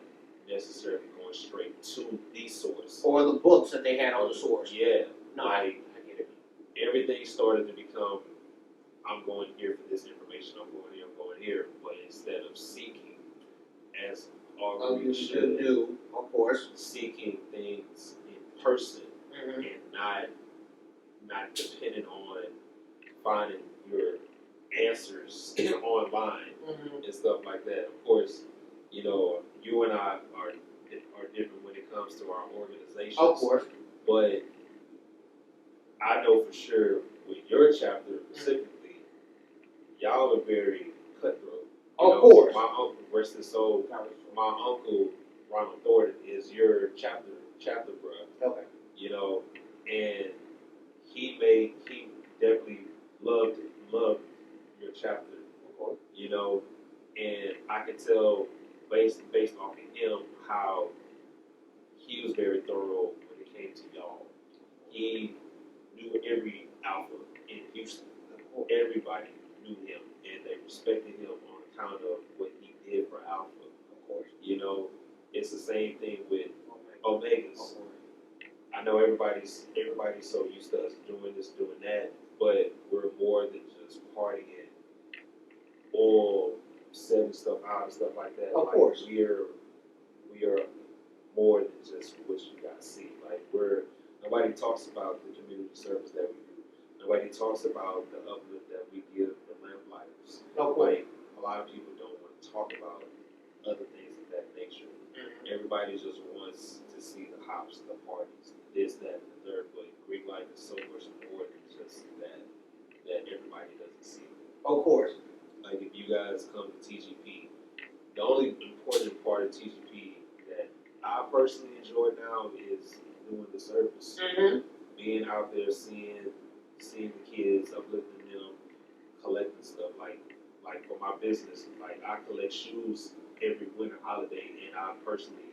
necessarily going straight to the source. Or the books that they had on the source. Yeah. No, like, I get it. Everything started to become, I'm going here for this information, I'm going here, but instead of seeking, as all readers should do, of course, seeking things in person and not dependent on finding your answers online and stuff like that. Of course, you and I are different when it comes to our organizations. Of course. But I know for sure with your chapter specifically, y'all are very cutthroat. Of course. My uncle, rest his soul, my uncle Ronald Thornton is your chapter bro. Okay. And he definitely loved your chapter. And I could tell based off of him how he was very thorough when it came to y'all. He knew every alpha in Houston. Everybody knew him and they respected him on account of what he did for Alpha. Of course. It's the same thing with Omegas. I know everybody's so used to us doing this, doing that, but we're more than just partying or setting stuff out and stuff like that. Of course. We are more than just what you guys see. Like nobody talks about the community service that we do. Nobody talks about the uplift that we give the lamplighters. Like a lot of people don't want to talk about other things of that nature. Everybody just wants to see the hops, the parties, this, that, and the third. But Greek life is so much more than just that everybody doesn't see. Of course. Like if you guys come to TGP, the only important part of TGP that I personally enjoy now is doing the service. Being out there, seeing the kids, uplifting them, collecting stuff. Like for my business, like I collect shoes every winter holiday, and I personally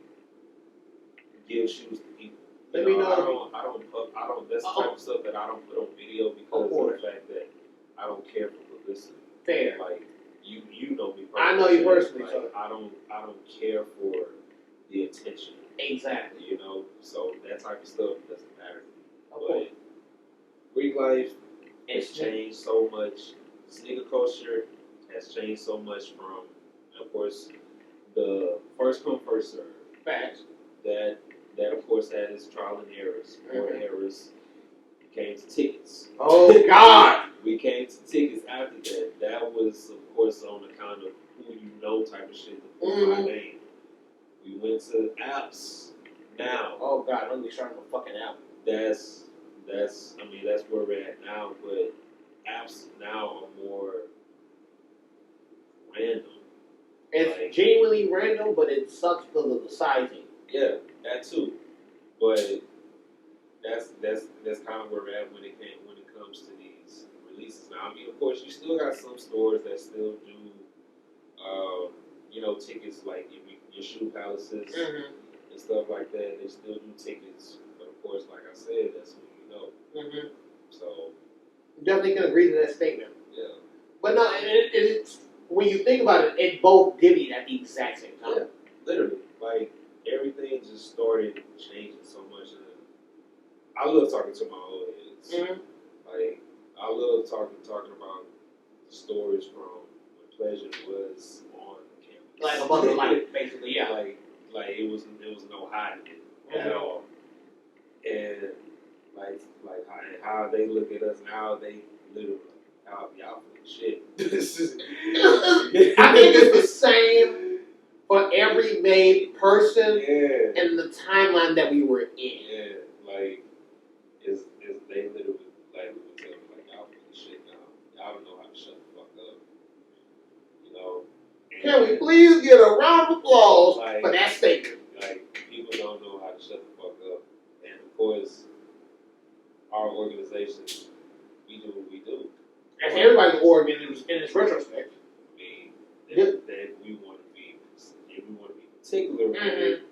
give shoes to people. I don't. That's the type of stuff that I don't put on video because of the fact that I don't care for publicity. Fair. Like you know me personally. I know you personally. Like, so. I don't care for the attention. Exactly. So that type of stuff doesn't matter to me. Of course. Greek life has changed so much. Sneaker culture has changed so much from, of course, the first come, first serve. Facts. That of course had its trial and errors. More errors. We came to tickets. Oh God! We came to tickets after that. That was of course on account of who you know type of shit to put my name. We went to apps. Now, Oh God, don't get started on the fucking album. that's where we're at now, but apps now are more random. It's Like, genuinely random, but it sucks because of the sizing. yeah, that too. But that's kind of where we're at when it comes to these releases. Now, I mean, of course, you still got some stores that still do, tickets like your shoe palaces and stuff like that. They still do tickets, but of course, like I said, that's who you know. So Definitely can agree to that statement. yeah, But no, it's when you think about it, it both divvied at the exact same time. yeah, literally, like everything just started changing so much. And I love talking to my old heads. Like I love talking about stories from when Pleasure was on campus. Like a bunch of light, basically, yeah. Like it was no hiding it at all. And like how they look at us now, they literally y'all full of shit. This is I think it's the same for every made person yeah. and the timeline that we were in. Yeah, like is they literally like would tell me like y'all full of shit now. Y'all don't know how to shut the fuck up. You know? Can we please get a round of applause Like- for that statement? Like people don't know how to shut the fuck up. And of course our organization, we do what we do. That's everybody's organ in this retrospect. I mean Yep. that we want to be particular with it.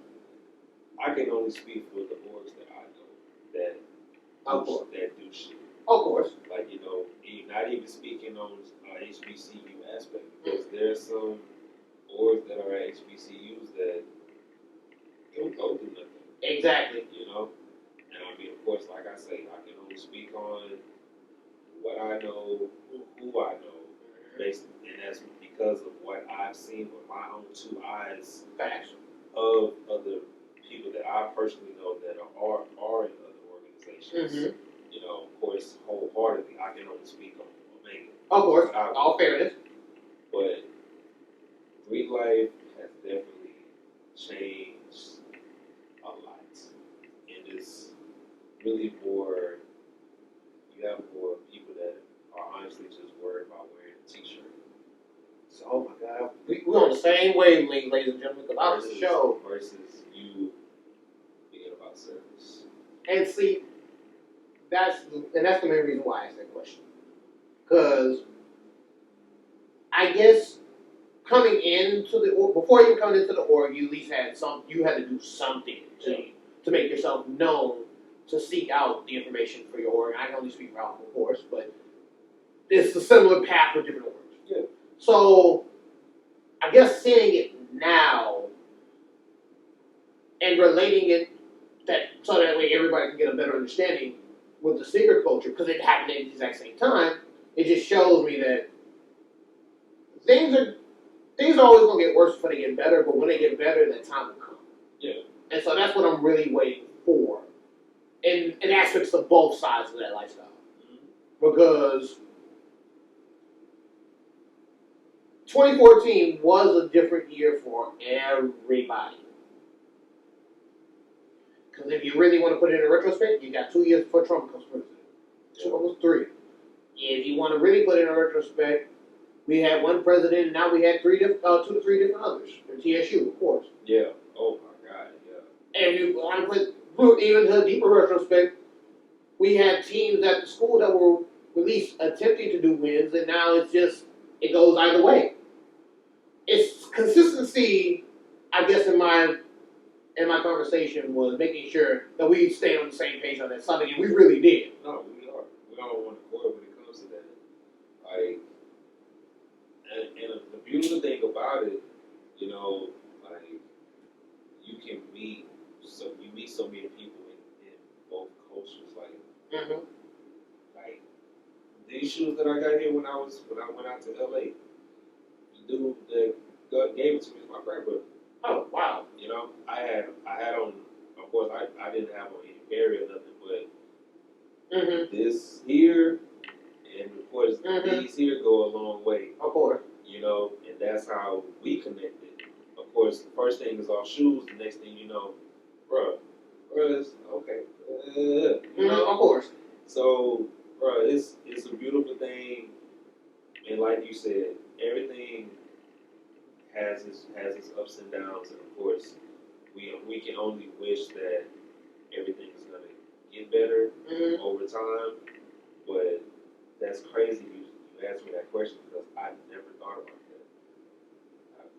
I can only speak for the orgs that I know that Of course. that do shit. Of course. Like, not even speaking on HBCU aspect, because there's some orgs that are at HBCUs that don't go do nothing, Exactly. And I mean, of course, like I say, I can only speak on what I know, who I know, and that's because of what I've seen with my own two eyes Facts. of other people that I personally know that are in other organizations. Of course, wholeheartedly, I can only speak on Omega. Of course. All fairness. But Greek life has definitely changed a lot. And it's really more, you have more people that are honestly just worried about wearing a t-shirt. So, oh my God. We're on the same wavelength, ladies and gentlemen, because I was the show. Versus you being about service. And see, that's the main reason why I asked that question. Because I guess coming into the org, before you coming into the org, you at least had you had to do something to make yourself known, to seek out the information for your org. I can only speak for Alpha, of course, but it's a similar path with different orgs. Yeah. So I guess seeing it now and relating it so that way everybody can get a better understanding with the sneaker culture, because it happened at the exact same time, it just shows me that things are always gonna get worse before they get better, but when they get better, that time will come. Yeah. And so that's what I'm really waiting for. In aspects of both sides of that lifestyle. Because 2014 was a different year for everybody. Because if you really want to put it in a retrospect, you got 2 years before Trump becomes president. Almost 3. If you want to really put it in a retrospect, we had one president, and now we had 2 to 3 different others. And TSU, of course. Yeah. Oh my God, yeah. And you want to put even to a deeper retrospect, we had teams at the school that were at least attempting to do wins, and now it goes either way. It's consistency, I guess, in my conversation was making sure that we stay on the same page on that subject, and we really did. No, we are. We all want to court when it comes to that. Like, and the beautiful thing about it, like, you can meet so many people in both cultures. Like these shoes that I got here when I went out to LA, the dude that gave it to me was my grandbrother. Oh, wow. I had on, of course, I didn't have on any Perry or nothing, but this here, and of course, these here go a long way. Of course. And that's how we connected. Of course, the first thing is our shoes. The next thing you know, bruh, Bro, it's okay. Of course. So, bro, it's a beautiful thing, and like you said, everything has its ups and downs, and of course, we can only wish that everything is gonna get better over time. But that's crazy. You asked me that question because I never thought about that.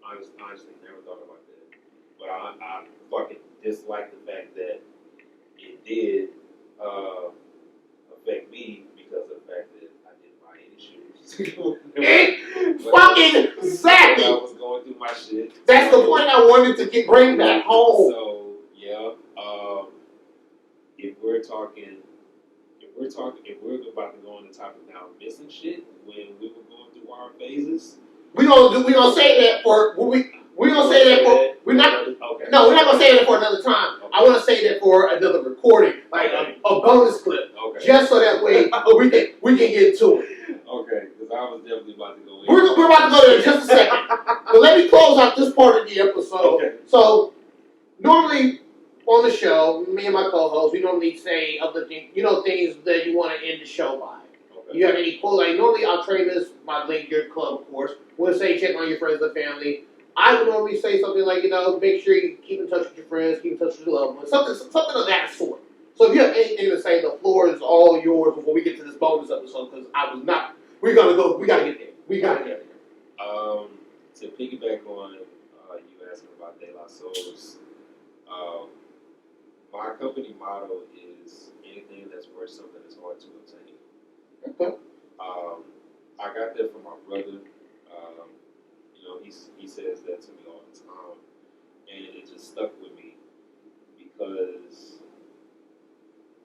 I honestly never thought about that. But I fucking dislike the fact that it did affect me because of the fact that I didn't buy any shoes. Fucking When exactly. I was going through my shit. That's the point I wanted to bring back home. So yeah, if we're talking, if we're about to go on the topic now, missing shit when we were going through our phases. We gonna say that for we gonna say that for we're not. Okay. No, we're not gonna say that for another time. Okay. I want to say that for another recording, like a bonus clip, Okay. just so that way we can get to it. Okay, because I was definitely about to go in. We're about to go there in just a second, but let me close out this part of the episode. Okay. So normally on the show, me and my co-host, we normally say uplifting, things that you want to end the show by. Okay. You have any quote? Like normally, I'll train this my link your club, of course. We'll say check on your friends and family. I would normally say something like, make sure you keep in touch with your friends, keep in touch with your loved ones, something of that sort. So if you have anything to say, the floor is all yours before we get to this bonus episode. Because I was not. We gotta get there. We gotta get there. To piggyback on you asking about De La Souls, my company motto is anything that's worth something that's hard to obtain. Okay. I got that from my brother. He says that to me all the time, and it just stuck with me because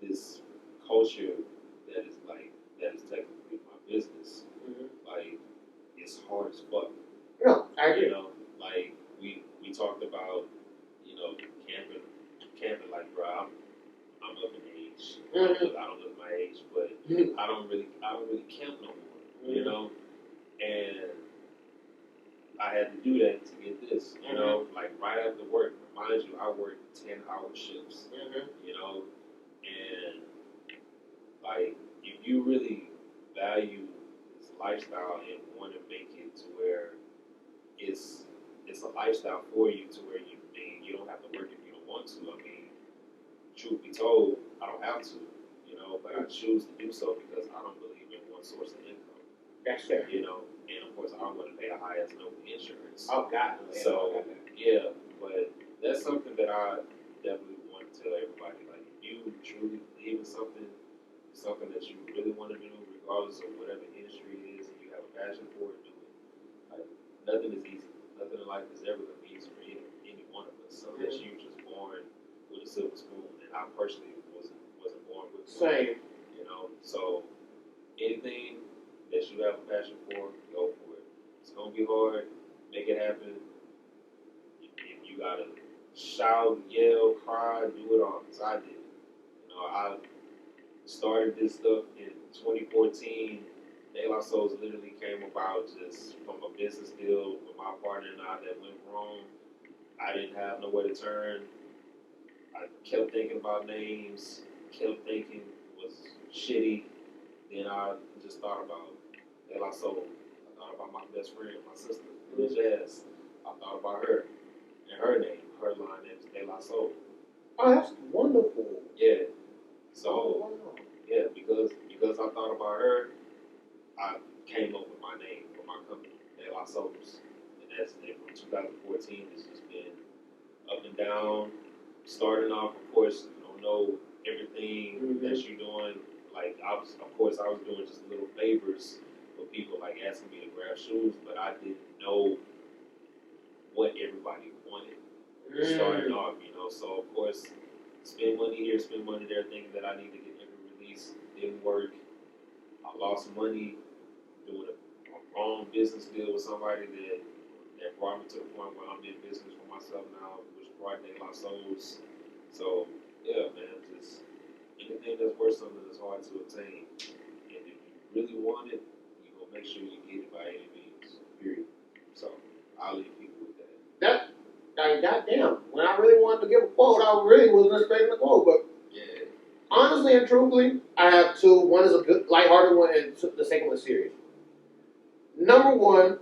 this culture that is technically my business, like it's hard as fuck. Yeah, I agree. Like we talked about, camping. Like, bro, I'm up in age. I don't look my age, but I don't really camp no more. And I had to do that to get this. Like right after work. Mind you, I work 10-hour shifts. And like if you really value this lifestyle and want to make it to where it's a lifestyle for you, to where you don't have to work if you don't want to. I mean, truth be told, I don't have to, but I choose to do so because I don't believe in one source of income. That's fair. And of course I don't want to pay a high as no insurance. Oh God. So yeah, but that's something that I definitely want to tell everybody. Like, if you truly believe in something that you really want to do, regardless of whatever industry it is, and you have a passion for it, do it. Like, nothing is easy. Nothing in life is ever going to be easy for any one of us, unless you were just born with a silver spoon. And I personally wasn't born with one. Same. So anything that you have a passion for, go for it. It's gonna be hard. Make it happen. If you gotta shout, yell, cry, do it all. Cause I did. I started this stuff in 2014. De La Souls literally came about just from a business deal with my partner and I that went wrong. I didn't have nowhere to turn. I kept thinking about names, kept thinking it was shitty. Then I just thought about De La Soul. I thought about my best friend, my sister, Jazz. I thought about her and her name. Her line name is De La Soul. Oh, that's wonderful. Yeah. So wow. yeah, because I thought about her, I came up with my name for my company, De La Souls. And that's it. From 2014, it's just been up and down. Starting off, of course, you don't know everything that you're doing. Like, I was doing just little favors for people, like asking me to grab shoes, but I didn't know what everybody wanted. Starting off, so of course, spend money here, spend money there, thinking that I need to get every release. Didn't work. I lost money doing a wrong business deal with somebody that brought me to the point where I'm in business for myself now, which brought De La Souls. So yeah, man, just anything that's worth something that's hard to obtain. And if you really want it, you're gonna make sure you get it by any means. Period. So I'll leave people with that. like, goddamn, when I really wanted to give a quote, I really wasn't expecting a quote. But Yeah. honestly and truthfully, I have two. One is a good, lighthearted one, and the second one is serious. Number one,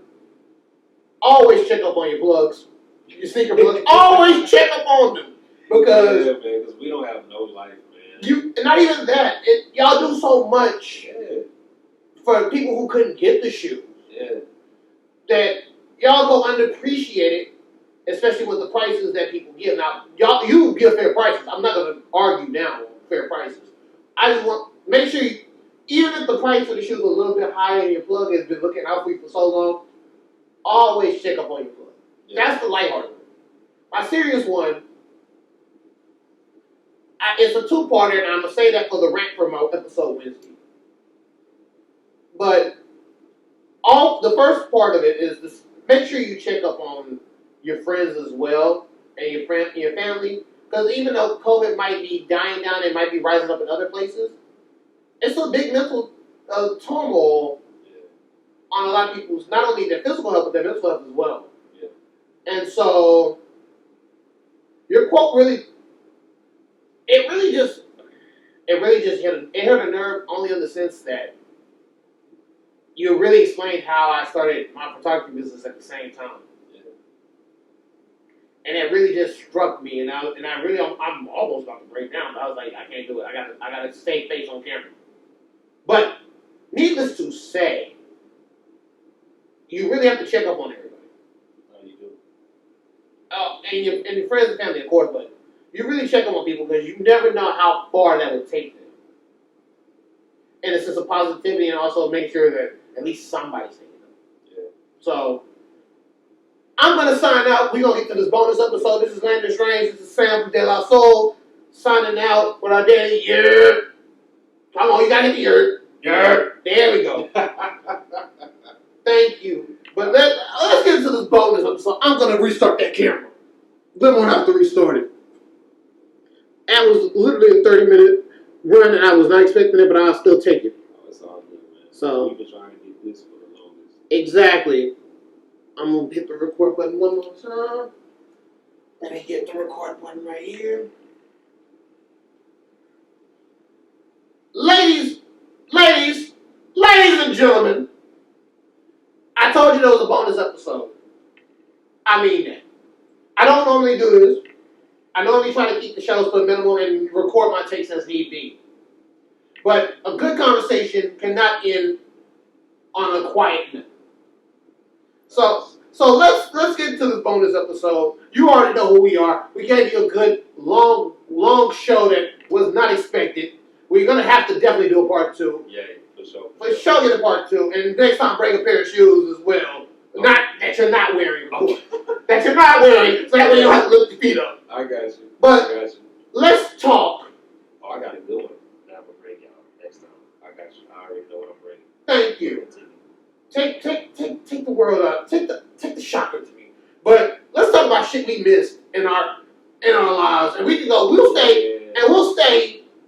always check up on your plugs. Your sneaker plugs. Always check up on them. Because yeah, man, because we don't have no life, man. you, and not even that, y'all do so much Yeah. for people who couldn't get the shoe Yeah. that y'all go underappreciated, especially with the prices that people give. Now, you give fair prices. I'm not going to argue now on fair prices. I just want make sure, even if the price of the shoe is a little bit higher and your plug has been looking out for you for so long, always check up on your plug. Yeah. That's the lighthearted one. My serious one, it's a two-parter, and I'm going to say that for the rant for my episode Wednesday. But the first part of it is this: make sure you check up on your friends as well and your family, because even though COVID might be dying down and might be rising up in other places, it's a big mental turmoil on a lot of people's, not only their physical health but their mental health as well. Yeah. And so your quote really just hit a nerve, only in the sense that you really explained how I started my photography business at the same time. Yeah. And it really just struck me, and I'm almost about to break down, but I was like, I can't do it. I gotta stay face on camera. But needless to say, you really have to check up on everybody. How you do? And your friends and family, of course, but you really check up on people because you never know how far that would take them. And it's just a positivity, and also make sure that at least somebody's thinking of it. Yeah. So I'm gonna sign out. We're gonna get to this bonus episode. This is Landon Strange. This is Sam from De La Soul signing out with our daily year. Come on, you gotta hit the year. Yeah. There we go. Thank you. But let's get into this bonus episode. I'm gonna restart that camera. Then we'll have to restart it. That was literally a 30-minute run, and I was not expecting it, but I'll still take it. Oh, it's all good, man. So we've been trying to get this for the longest. exactly. I'm gonna hit the record button one more time. Let me get the record button right here. Ladies and gentlemen, I told you there was a bonus episode. I mean that. I don't normally do this. I normally try to keep the shows to a minimum and record my takes as need be. But a good conversation cannot end on a quiet note. So let's get into this bonus episode. You already know who we are. We gave you a good long show that was not expected. We're gonna have to definitely do a part two. Yeah, for sure. For sure, get a part two, and next time bring a pair of shoes as well. Okay. Not that you're not wearing, Okay. that you're not wearing, so that way you don't have to lift your feet up. I got you. But I got you. let's talk. Oh, I got a good one that I'm gonna bring y'all next time. I got you. I already know what I'm bringing. Thank you. Take the world out. Take the shocker to me. But let's talk about shit we missed in our lives, and we can go. We'll stay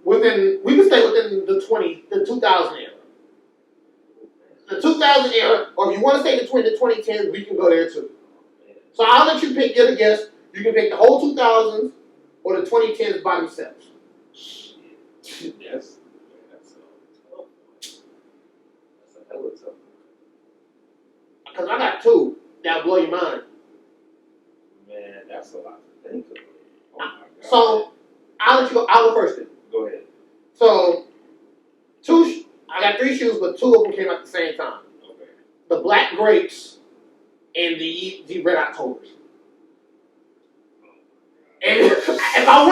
within the 2000 era. The 2000 era, or if you want to stay between the 2010s, we can go there too. So I'll let you pick. You're the guest. You can pick the whole 2000s or the 2010s by themselves. Shit. That's a tough one. That's a hell of a tough one. Because I got two that'll blow your mind. Man, that's a lot to think of. Oh my God. So I'll go first then. Go ahead. So I got three shoes, but two of them came out at the same time. Okay. The Black Grapes and the Red Octobers. And if I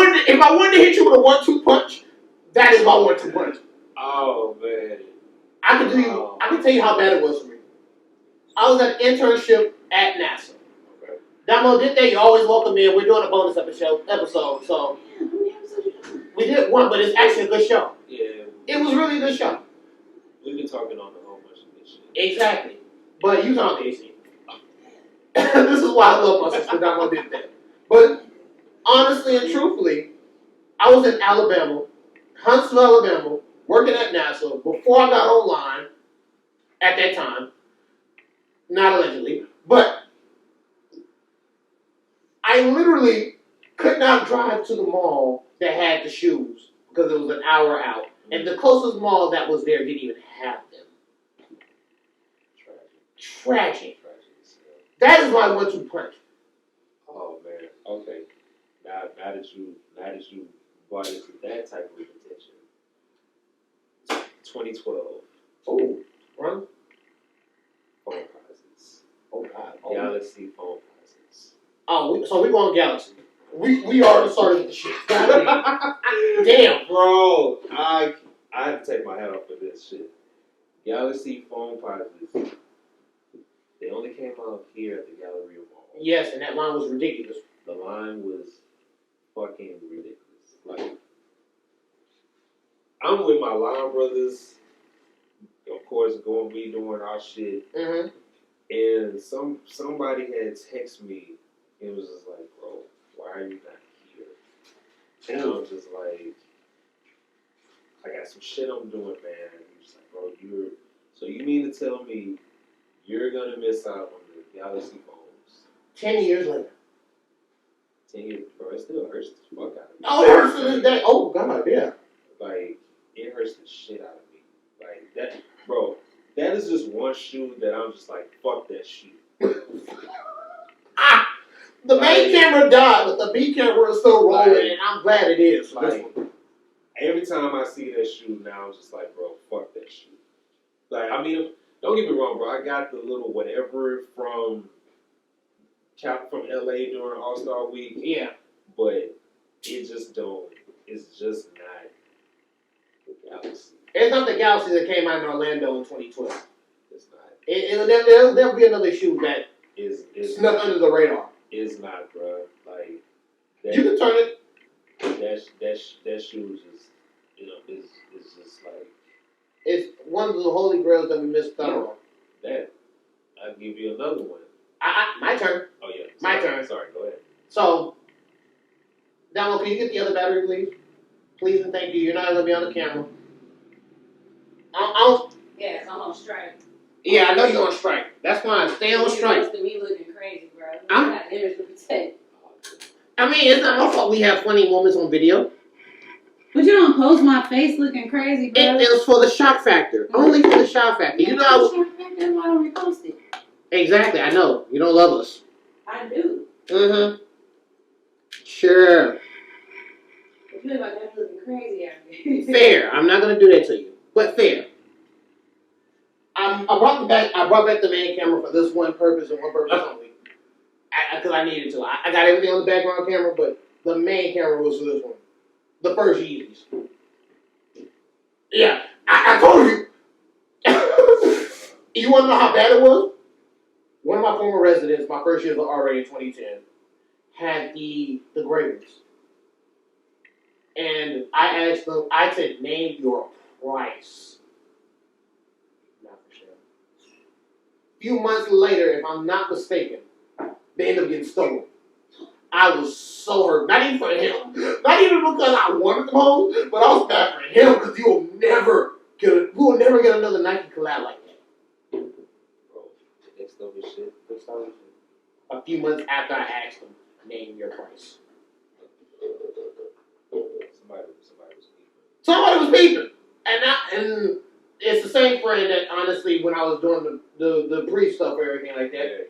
wanted to hit you with a 1-2 punch, that is my 1-2 punch. Oh man. I can tell you how bad it was for me. I was at an internship at NASA. Okay. Damo, did they always welcome me? We're doing a bonus episode, so Yeah, how many episodes you done? we did one, but it's actually a good show. Yeah. It was really a good show. We've been talking on a whole bunch of this shit. Exactly. But you talk AC. This is why I love my sister Damo did that. But honestly and truthfully, I was in Alabama, Huntsville, Alabama, working at NASA before I got online at that time. Not allegedly, but I literally could not drive to the mall that had the shoes because it was an hour out. And the closest mall that was there didn't even have them. Tragic. That is my 1-2 punch. Oh man. Okay. Now that you brought into that type of attention. 2012. Oh, run. Phone prizes. Oh God. Oh. Galaxy phone prizes. Oh, so we going Galaxy. We already started the shit. Damn. Bro, I have to take my hat off for this shit. Galaxy phone prizes. They only came out here at the Galleria Mall. Yes, and that line was ridiculous. The line was fucking ridiculous. Like, I'm with my line brothers, of course, going to be doing our shit. Mm-hmm. And somebody had texted me and was just like, bro, why are you not here? And I was just like, I got some shit I'm doing, man. And he was like, bro, so you mean to tell me you're going to miss out on the Galaxy phones? 10 years later. 10 years, bro, it still hurts the fuck out of me. Oh, it hurts to this day. Oh, God, yeah. Like, it hurts the shit out of me. Like, that, bro, that is just one shoe that I'm just like, fuck that shoe. The main camera died, but the B camera is still rolling, and I'm glad it is. Like, every time I see that shoe now, I'm just like, bro, fuck that shoe. Like, I mean, don't get me wrong, bro. I got the little whatever from LA during All-Star Week. Yeah. But it just don't, it's just not the Galaxy. It's not the Galaxy that came out in Orlando in 2012. It's not. There'll be another shoe that It's snuck under the radar. It's not, bro. Like, that, You can turn it. That shoe is just, is just like. It's one of the holy grails that we missed out on. That. I'll give you another one. My turn. Oh, yeah. My turn. Sorry, go ahead. So, Donald, can you get the other battery, please? Please and thank you. You're not going to be on the camera. Yes, I'm on strike. Yeah, I know you're on strike. That's fine. Stay on strike. Me looking crazy, bro. I got image to protect. I mean, it's not my fault we have funny moments on video. But you don't post my face looking crazy, bro. It was for the shock factor. Only for the shock factor. You know I was... That's why I don't repost it. Exactly, I know. You don't love us. I do. Mm-hmm. Sure. I feel like I'm looking crazy out here. Fair. I'm not going to do that to you. But fair. I brought back the main camera for this one purpose and one purpose only. Because I needed to. I got everything on the background camera, but the main camera was for this one. The first Yeezys. Yeah, I told you. You want to know how bad it was? One of my former residents, my first year as an RA in 2010, had the gray ones. And I asked them, I said, name your price. Not for sure. A few months later, if I'm not mistaken, they ended up getting stolen. I was so hurt. Not even for him. Not even because I wanted them home, but I was mad for him because we will never get another Nike collab like that. Bro, they stole his shit. They stole his shit. A few months after I asked them, name your price. Somebody was peeping. And it's the same friend that honestly, when I was doing the pre stuff or everything like that, Yeah.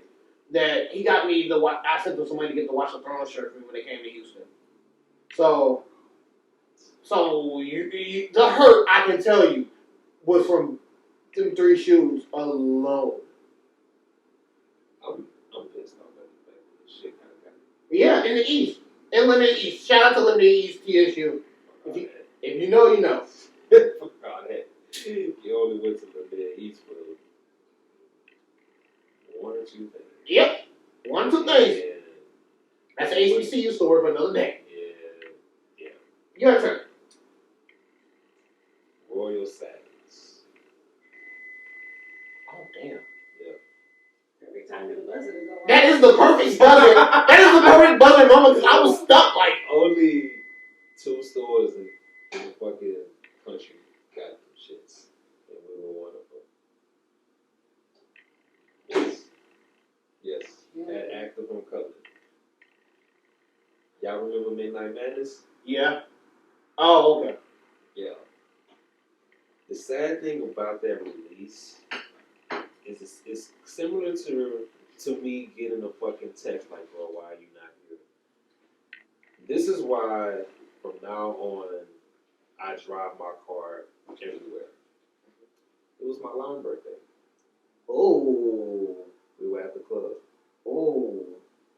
that he got me I sent them some money to get the Watch the Throne shirt for me when they came to Houston. So you the hurt, I can tell you, was from them 3 shoes alone. I'm pissed off at the fact that this shit kind of got Yeah, in the East. In Limited East. Shout out to Limited East TSU. If you know, you know. Fuck all that. You only went to the Mid East for 1 or 2 things. Yep. 1 or 2 things. Yeah. That's an HBCU story for another day. Yeah. Your turn. Royal Sadness. Oh, damn. Every time the buzzer to go off. That is the perfect buzzer. That is the perfect buzzer moment because I was stuck like. Only 2 stores in the fucking country got them shits. And we were one of them. Yes. At Active on Cutlet. Night Madness. Yeah. Oh, okay. Yeah. The sad thing about that release is it's similar to me getting a fucking text like, bro, why are you not here? This is why from now on I drive my car everywhere. It was my lawn birthday. Oh. We were at the club. Oh.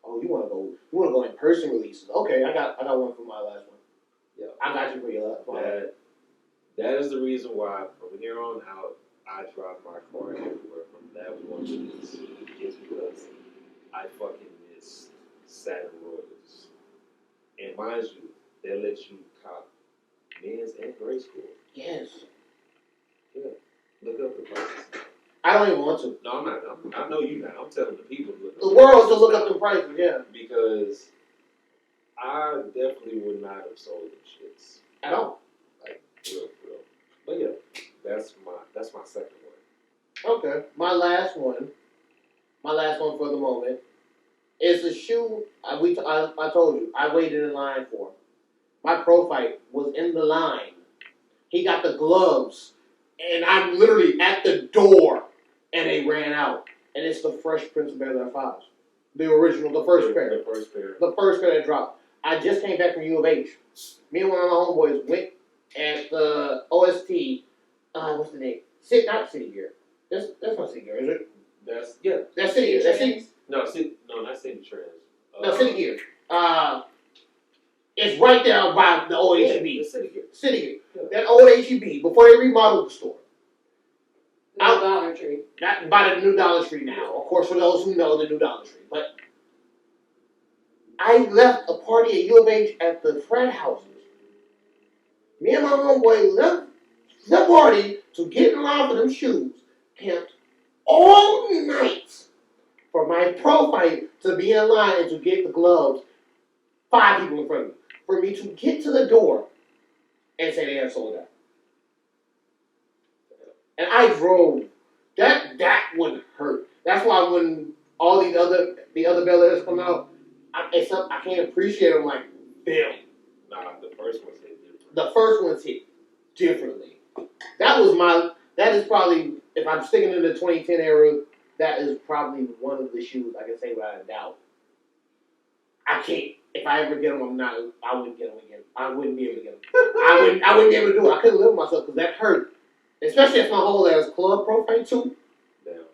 Oh, you wanna go in person releases. Okay, I got one for my last one. Yeah. I got you for your last one. That is the reason why from here on out I drive my car everywhere from that one release. It's because I fucking miss Saturn Royals. And mind you, they let you cop men's and gray school. Yes. Yeah. Look up the prices. I don't even want to. No, I'm not. I know you not. I'm telling the people to look up The world to look up the prices, yeah. because I definitely would not have sold them shits. At all. Like real. But yeah, that's my second one. Okay. My last one for the moment is a shoe I told you, I waited in line for. My pro fight was in the line. He got the gloves, and I'm literally at the door, and they ran out. And it's the Fresh Prince of Bel-Air 5s. The original, the first pair. The first pair. The first pair that dropped. I just came back from U of H. Me and one of my homeboys went at the OST, what's the name? Not City Gear. That's not City Gear, is it? That's That's City Gear. That's City. No, not City Trends. No, City Gear. It's right there by the old HEB. The City Gear. City Gear. Yeah. That old HEB, before they remodeled the store. No Dollar Tree. Not by the new Dollar Tree now. Of course, for those who know the new Dollar Tree. But I left a party at U of H at the frat houses. Me and my homeboy left the party to get in line for them shoes. Camped all night for my pro fight to be in line and to get the gloves. 5 people in front of me. For me to get to the door and say they had sold out. And I drove. That would hurt. That's why when all the other Bel Airs come out, I can't appreciate them like them. Nah, the first one's hit different. The first one's hit differently. That is probably, if I'm sticking in the 2010 era, that is probably one of the shoes I can say without a doubt. I can't. If I ever get them, I wouldn't get them again. I wouldn't be able to get them. I wouldn't be able to do it. I couldn't live with myself because that hurt. Especially as my whole ass club profile too. Damn.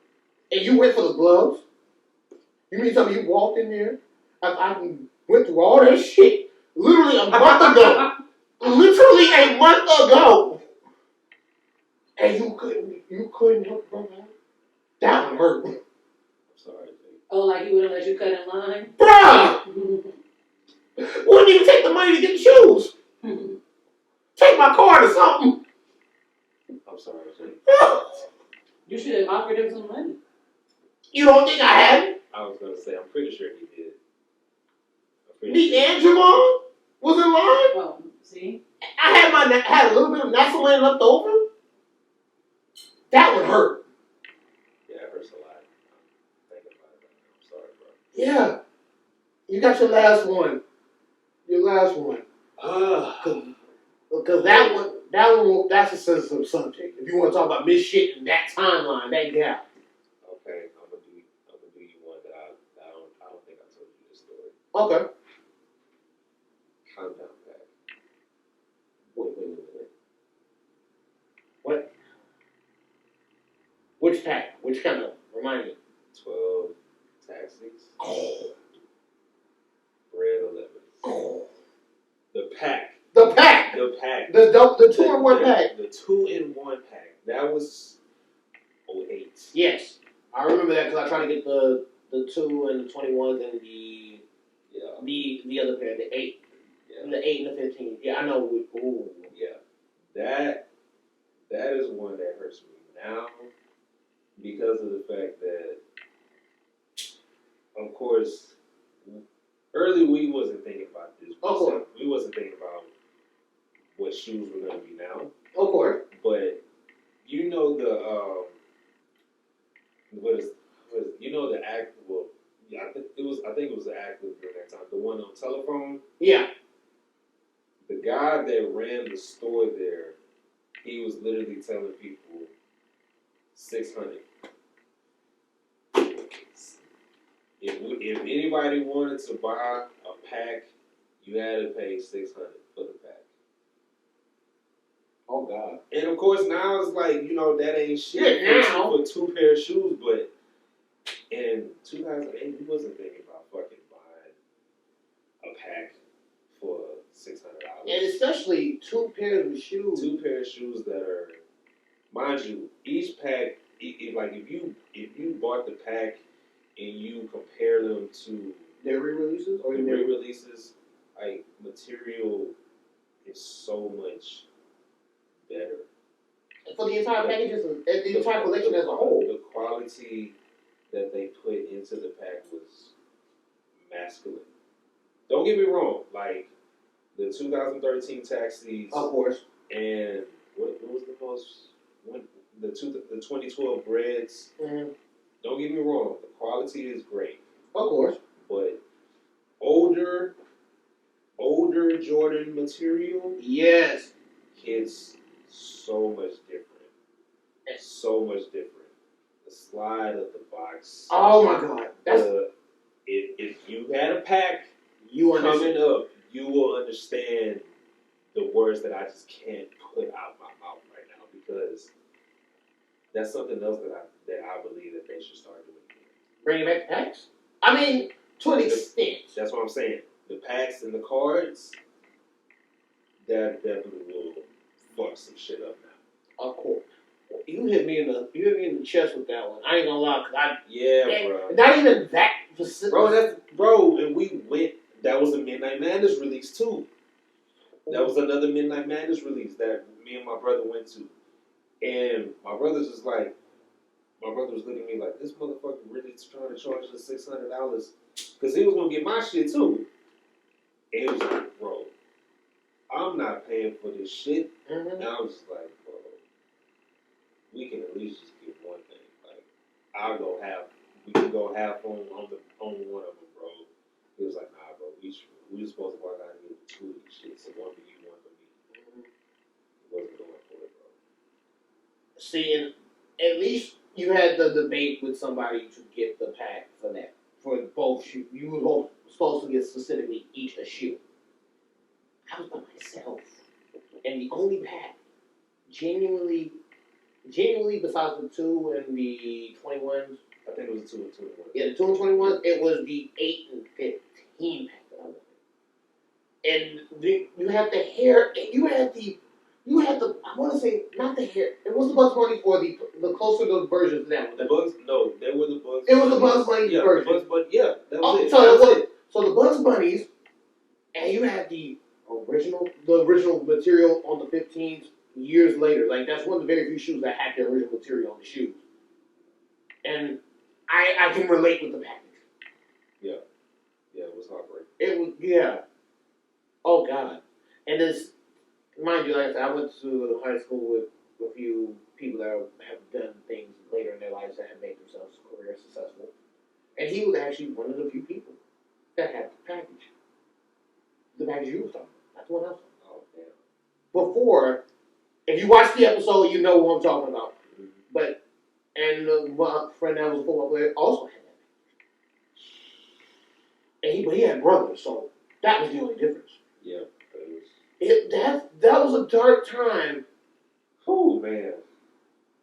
And you went for the gloves. You mean tell me you walked in there? I went through all that shit literally a month ago. Literally a month ago. And you couldn't help but that one hurt. I'm sorry, Jake. Oh, like he wouldn't let you cut in line? Bruh! Wouldn't even take the money to get the shoes. Take my card or something. I'm sorry, Jake. You should have offered him some money. You don't think I had it? I was gonna say, I'm pretty sure he did. Me and Javon was in line. Oh, see? I had a little bit of Vaseline left over. That would hurt. Yeah, it hurts a lot. I'm thinking about it right now. I'm sorry, bro. Yeah. You got your last one. Because that one, that's a sensitive subject. If you want to talk about miss shit in that timeline, that gap. Okay, I'm gonna do you one that I don't think I told you this story. Okay. Compound pack. Wait. What? Which pack? Which kind of? Remind me. 12 taxis. Oh. Red 11s. The pack. The pack. The pack. The 2-in-1 pack. The 2-in-1 pack. That was 08. Yes, I remember that because I tried to get the 2 and the 21s and the other pair, the 8, the 8 and the 15. Yeah, I know. Ooh. Yeah, that is one that hurts me now because of the fact that, of course, early we wasn't thinking about this. Of course. We wasn't thinking about what shoes were gonna be now. Of course. But you know the the act. Well, yeah, I think it was the active during that time. The one on telephone. Yeah. that ran the store there, he was literally telling people 600. If anybody wanted to buy a pack, you had to pay 600 for the pack. Oh God. And of course now it's like, that ain't shit now. for 2 pair of shoes, but in 2008 we wasn't thinking about fucking buying a pack for $600. And especially 2 pairs of shoes. 2 pair of shoes that are, mind you, each pack. If you bought the pack and you compare them to Their re-releases or the their re-releases, like material is so much better. for the entire packages and the entire collection as a whole. The quality that they put into the pack was masculine. Don't get me wrong, like the 2013 taxis, Of course. and what was the most the 2012 breads. Mm-hmm. Don't get me wrong, the quality is great, Of course. but older Jordan material Yes. hits so much different. So much different. The slide of the box. Oh my God. That's If you had a pack you coming up, you will understand the words that I just can't put out my mouth right now, because that's something else that I believe that they should start doing again. Bringing back the packs? I mean, to an extent. That's what I'm saying. The packs and the cards, that definitely will fuck some shit up now. Of course. You hit me in the chest with that one. I ain't gonna lie, Bro. not even that specific. And we went. That was a Midnight Madness release too. That was another Midnight Madness release that me and my brother went to, and my brother was looking at me like, this motherfucker really trying to charge us $600 because he was gonna get my shit too. And he was like, bro, I'm not paying for this shit. Mm-hmm. And I was just like, bro, we can at least just get one thing. Like, we can go half on one of them, bro. He was like, nah, bro, we just supposed to walk out and get 2 of these shits. So one for you, one for me. He wasn't going for it, bro. See, and at least you had the debate with somebody to get the pack for that. For both shoes. You were both supposed to get specifically each a shoe. I was by myself. And the only pack, genuinely, besides the 2 and the 21s, I think it was a 2 and 21. yeah, the 2 and 21s, it was the 8 and 15 pack that I wanted. And you had the hair, I want to say, not the hair, it was the Bugs Bunny or the closer to the versions of that one. They were the Bugs. It was the Bugs Bunny version. Bugs Bunny, yeah, that was it. So the Bugs Bunnies, and you had the original material on the 15s years later. Like, that's one of the very few shoes that had the original material on the shoes. And I can relate with the package. Yeah, it was heartbreaking. It was, yeah. Oh, God. And this, mind you, like I said, I went to high school with a few people that have done things later in their lives that have made themselves career successful. And he was actually one of the few people that had the package. The package you was talking about. Not the one else. Oh, damn. Before, if you watch the episode, you know what I'm talking about. Mm-hmm. But, and my friend that was a football player also had that. And he had brothers, so that was the only difference. Yeah, That was a dark time. Oh, man.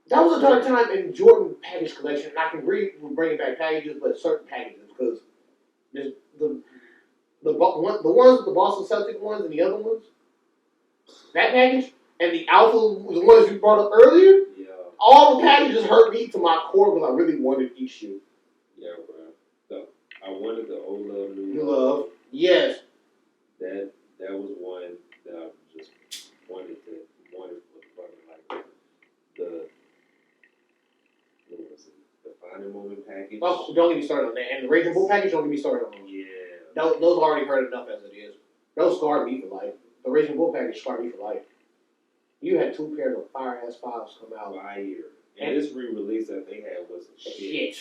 That was a dark time in Jordan package collection. And I can agree with bringing back packages, but certain packages, because there's the ones, the Boston Celtic ones and the other ones, that package, and the Alpha, the ones you brought up earlier, Yeah. all the packages hurt me to my core because I really wanted each shoe. Yeah, bro. I wanted the old love, new New love. love. Yes. That was one that I just wanted for the fucking, like, what was it? The Finding Moment package. Oh, don't get me started on that. And the Raging Bull package, don't get me started on those. Yeah. Those already hurt enough as it is. Those scarred me for life. The Raging Bull package scarred me for life. You had 2 pairs of fire-ass fives come out. Fire. And this re-release that they had was a shit.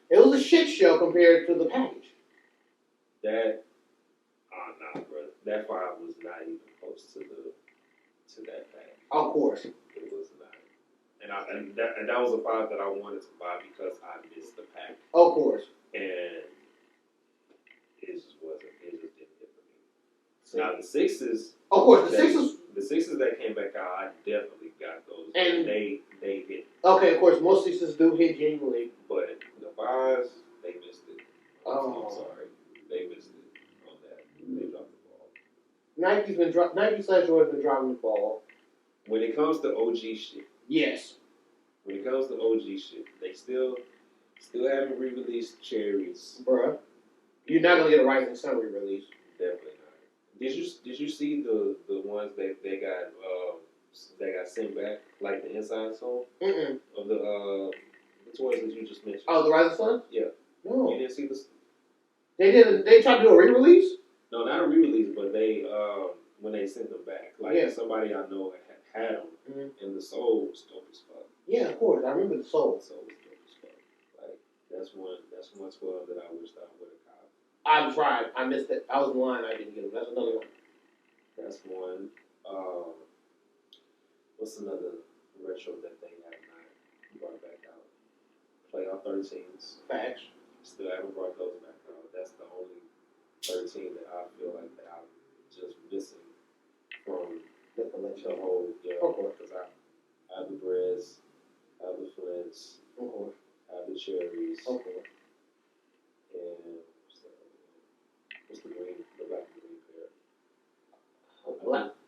It was a shit show compared to the package. Nah, bro. That 5 was not even close to to that pack. Of course. It was not. And that was a 5 that I wanted to buy because I missed the pack. Of course. And it just wasn't. It just didn't hit for me. Now the 6s. Of course, the 6s. The 6s that came back out, I definitely got those. And they hit. Okay, of course, most 6s do hit genuinely. But the 5s, they missed it. Oh. I'm sorry. They missed it on that. They dropped the ball. Nike/Jordan's been dropping the ball. When it comes to OG shit. Yes. When it comes to OG shit, they still haven't re-released cherries. Bruh. You're not gonna get a Rising Sun re-release. Definitely not. Did you see the ones that they got sent back, like the inside sole of the toys that you just mentioned? Oh, the Rising Sun? Yeah. No. You didn't see this? They tried to do a re-release? No, not a re-release, but they when they sent them back, like Yeah. somebody I know had them, and the sole was dope as fuck. Yeah, of course. I remember the soul. The sole was dope as fuck. Like that's 112 that I wish that I would have got. I tried. I missed it. I was in line. I didn't get it. That's another one. That's one. What's another retro that they have not brought back out? Playoff 13s. Facts. Still haven't brought those back out. That's the only 13 that I feel like that I'm just missing from the whole. Yeah, because I have the breads, I have the flints, I have the cherries, and what's the green, the black and green pair?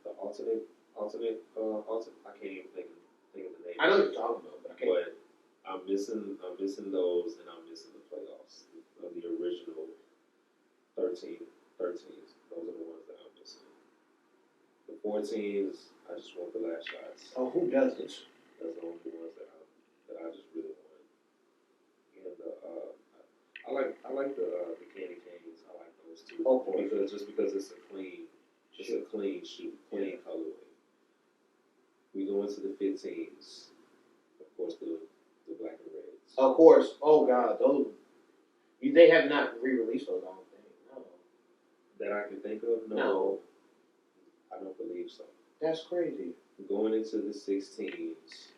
The alternate. I can't even think of the name. I know what you're talking about, but I can't. But I'm missing those, and I'm missing the playoffs of the original 13s. Those are the ones that I'm missing. The 14s, I just want the last shots. Oh, who doesn't? That's the only ones that I just really want. And I like the candy canes. I like those too. Oh, of course. Because it's a clean shoe, clean colorway. We go into the 15s. Of course, the black and reds. Of course. Oh God, those. They have not re-released those. I don't think. No. That I can think of? No. I don't believe so. That's crazy. Going into the 16s.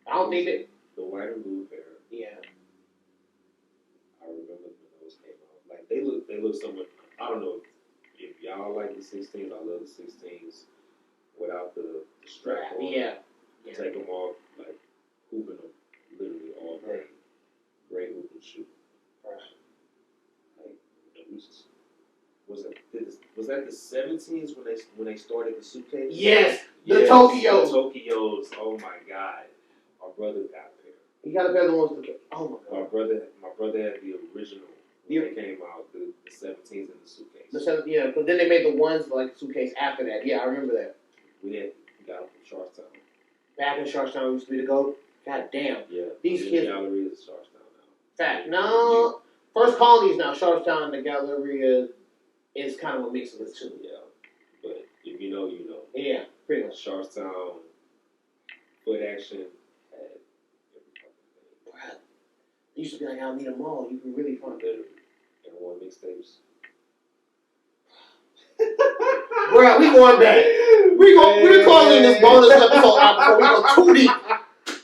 I don't think it. The white and blue pair. Yeah. I remember when those came out. Like they look somewhat. I don't know if y'all like the 16s. I love the 16s without the strap on. Yeah. Take them off, like hooping them literally all day. Great hooping shoe. Like was that the 17s when they started the suitcase? Yes. The Yes, Tokyos. The Tokyos. Oh my God. My brother got a pair. You got a pair of the ones that. Oh my God. My brother had the original when they came out, the 17s in the suitcase. Yeah, because then they made the ones like suitcase after that. Yeah, I remember that. We got them from Charlestown. Back in Charlestown used to be the GOAT. God damn. Yeah. These the kids. Gallery is Charlestown now. Fact. No. First Colonies now. Charlestown and the Galleria is kind of a mix of the two. Yeah. But if you know, you know. Yeah, pretty much. Charlestown, Foot Action had every fucking thing. Bruh. It used to be like, I'll need them all. You can really find it. Literally. And one mixtapes. Bruh, we going back. We're calling this bonus episode out before we go too deep.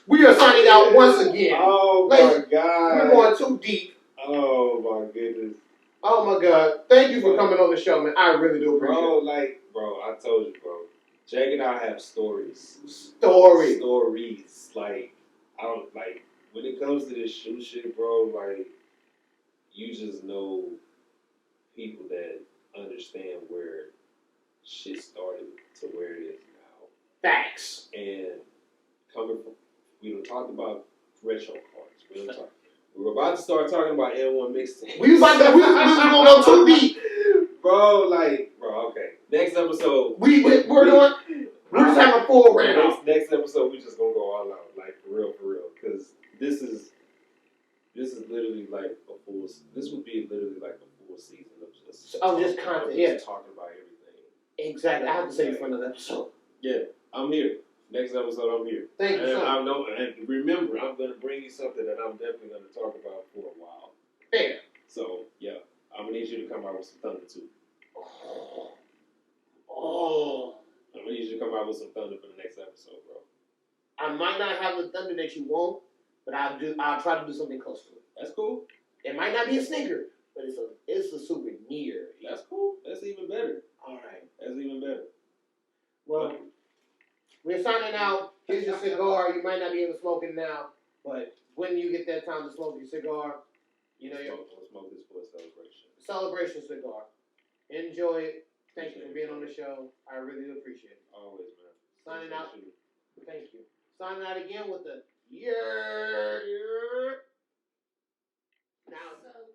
We are signing out once again. Oh Ladies, my God. We're going too deep. Oh my goodness. Oh my God. Thank you for coming on the show, man. I really do appreciate it. Bro, I told you, bro. Jake and I have stories. Stories. Like, I don't, like, when it comes to this shoe shit, bro, like, you just know people that understand where shit started to where it is now. Facts. And coming from, we done talked about retro cards. We were about to start talking about N1 mixtapes. We gonna go too deep. Bro, okay. Next episode. We're just having a full round. Next episode, we just gonna go all out, like for real, because this is literally like a full. This would be literally like a full season of just content. Talking about everything. Exactly. I have to say it for another episode. Yeah, I'm here. Next episode, I'm here. Thank you. And remember, I'm gonna bring you something that I'm definitely gonna talk about for a while. Fair. So yeah, I'm gonna need you to come out with some thunder too. Oh. I mean, you should come out with some thunder for the next episode, bro. I might not have the thunder that you want, but I'll try to do something close to it. That's cool. It might not be a sneaker, but it's a souvenir. That's cool. That's even better. All right. That's even better. Well, we're signing out. Here's your cigar. You might not be able to smoke it now, but when you get that time to smoke your cigar, you know your We'll smoke this for a celebration. celebration cigar. Enjoy it. Thank you for being on the show. I really appreciate it. Always, man. Signing Appreciate out. you. Thank you. Signing out again with the yeah. Now.